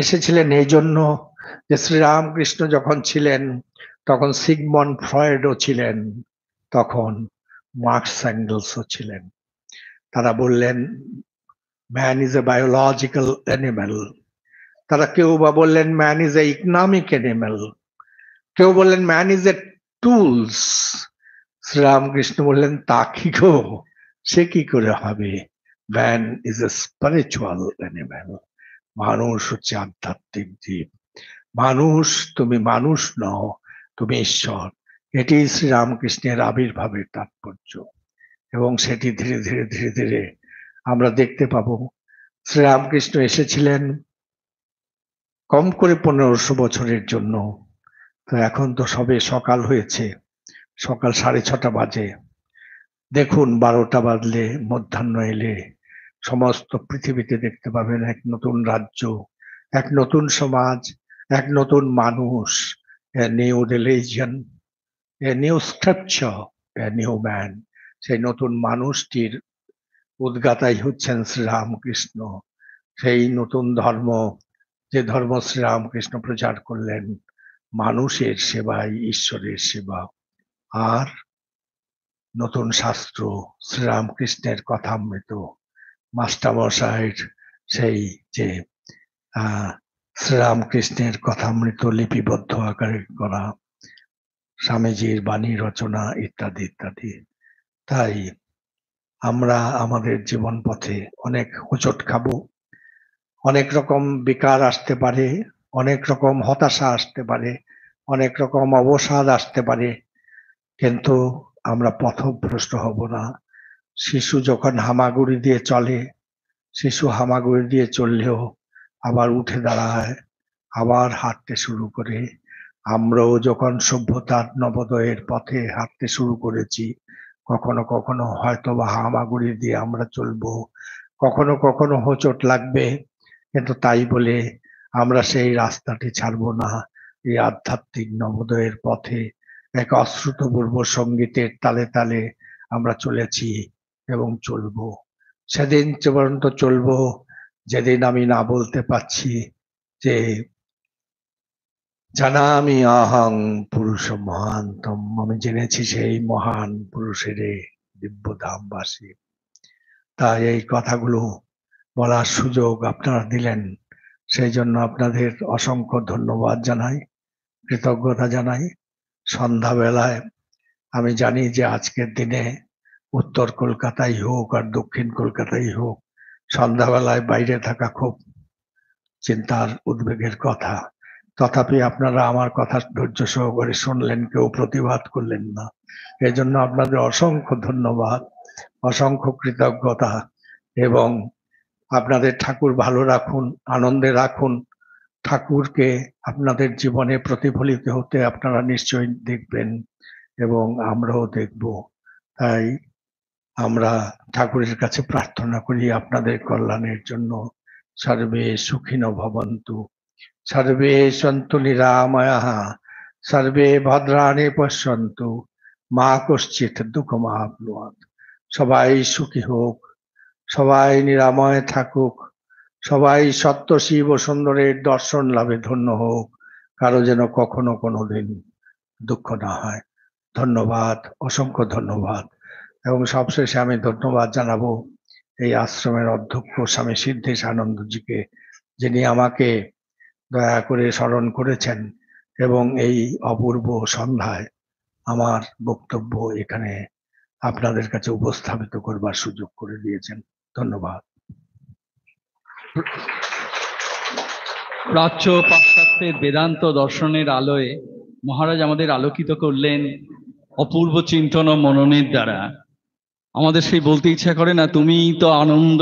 এসেছিলেন এই জন্য যে শ্রীরামকৃষ্ণ যখন ছিলেন, তখন সিগমন্ড ফ্রয়েডও ছিলেন, তখন মার্কস অ্যাঙ্গেলসও ছিলেন। তারা বললেন man is a biological animal, তারা কেউ বা বললেন man is a economic animal, কেউ বললেন man is a tools. Shri Ramakrishna বললেন তা কি গো, সে কি করে হবে? Man is a spiritual animal, মানুষ হচ্ছে আধ্যাত্মিক জীব। মানুষ, তুমি মানুষ নও, তুমি ঈশ্বর। এটি শ্রীরামকৃষ্ণের আবির্ভাবের তাৎপর্য। এবং সেটি ধীরে ধীরে ধীরে ধীরে আমরা দেখতে পাবো। শ্রীরামকৃষ্ণ এসেছিলেন কম করে 1500 বছরের জন্য। তো এখন তো সবে সকাল হয়েছে, সকাল 6:30 বাজে। দেখুন 12টা বাজলে, মধ্যাহ্ন এলে সমস্ত পৃথিবীতে দেখতে পাবেন এক নতুন রাজ্য, এক নতুন সমাজ, এক নতুন মানুষ, new religion, a new scripture, a new man. সেই নতুন মানুষটির উদ্গাতাই হচ্ছেন শ্রীরামকৃষ্ণ। সেই নতুন ধর্ম, যে ধর্ম শ্রীরামকৃষ্ণ প্রচার করলেন, মানুষের সেবাই ঈশ্বরের সেবা। আর নতুন শাস্ত্র শ্রীরামকৃষ্ণের কথামৃত, মাস্টারমশাইয়ের সেই যে শ্রীরামকৃষ্ণের কথামৃত লিপিবদ্ধ আকারে করা, স্বামীজির বাণী রচনা ইত্যাদি ইত্যাদি। তাই আমরা আমাদের জীবন পথে অনেক হোঁচট খাবো, অনেক রকম বিকার আসতে পারে, অনেক রকম হতাশা আসতে পারে, অনেক রকম অবসাদ আসতে পারে, কিন্তু আমরা পথভ্রষ্ট হব না। শিশু যখন হামাগুড়ি দিয়ে চলে, শিশু হামাগুড়ি দিয়ে চললেও আবার উঠে দাঁড়ায়, আবার হাঁটতে শুরু করে। আমরাও যখন সভ্যতার নবোদয়ের পথে হাঁটতে শুরু করেছি, কখনো কখনো হয়তো বা হামাগুড়ি দিয়ে আমরা চলবো, কখনো কখনো হোঁচট লাগবে, কিন্তু তাই বলে আমরা সেই রাস্তাটি ছাড়বো না। এই আধ্যাত্মিক নবোদয়ের পথে এক অশ্রুতপূর্ব সঙ্গীতের তালে তালে আমরা চলেছি এবং চলবো। সেদিন পর্যন্ত চলবো যেদিন আমি না বলতে পারছি যে জানামি অহং পুরুষ মহান্তম, আমি জেনেছি সেই মহান পুরুষের দিব্যধামবাসী। তাই এই কথাগুলো বলার সুযোগ আপনারা দিলেন, সেই জন্য আপনাদের অসংখ্য ধন্যবাদ জানাই, কৃতজ্ঞতা জানাই। সন্ধ্যাবেলায় আমি জানি যে আজকের দিনে উত্তর কলকাতায় হোক আর দক্ষিণ কলকাতায় হোক, সন্ধ্যাবেলায় বাইরে থাকা খুব চিন্তার উদ্বেগের কথা। তথাপি আপনারা আমার কথা ধৈর্য সহকারে শুনলেন, কেউ প্রতিবাদ করলেন না। এই জন্য আপনাদের অসংখ্য ধন্যবাদ, অসংখ্য কৃতজ্ঞতা। এবং আপনাদের ঠাকুর ভালো রাখুন, আনন্দে রাখুন। ঠাকুরকে আপনাদের জীবনে প্রতিফলিত হতে আপনারা নিশ্চয়ই দেখবেন এবং আমরাও দেখব। তাই আমরা ঠাকুরের কাছে প্রার্থনা করি আপনাদের কল্যাণের জন্য। সর্বে সুখিনো ভবন্তু, সর্বে সন্তু নিরাময়াঃ, সর্বে ভদ্রাণি পশ্যন্তু, মা কশ্চিৎ দুঃখমাপ্নুয়াৎ। সবাই সুখী হোক, সবাই নিরাময় থাকুক, সবাই সত্য শিব ও সুন্দরের দর্শন লাভে ধন্য হোক, কারো যেন কখনো কোনোদিন দুঃখ না হয়। ধন্যবাদ, অসংখ্য ধন্যবাদ। এবং সবশেষে আমি ধন্যবাদ জানাবো এই আশ্রমের অধ্যক্ষ স্বামী সিদ্ধেশ আনন্দজিকে, যিনি আমাকে দয়া করে স্মরণ করেছেন এবং এই অপূর্ব সন্ধ্যায় আমার বক্তব্য এখানে আপনাদের কাছে উপস্থাপিত করবার সুযোগ করে দিয়েছেন। ধন্যবাদ। প্রাচ্য পাশ্চাত্যের বেদান্ত দর্শনের আলোয় মহারাজ আমাদের আলোকিত করলেন অপূর্ব চিন্তন ও মননের দ্বারা। আমাদের সেই বলতে ইচ্ছা করে না, তুমি তো আনন্দ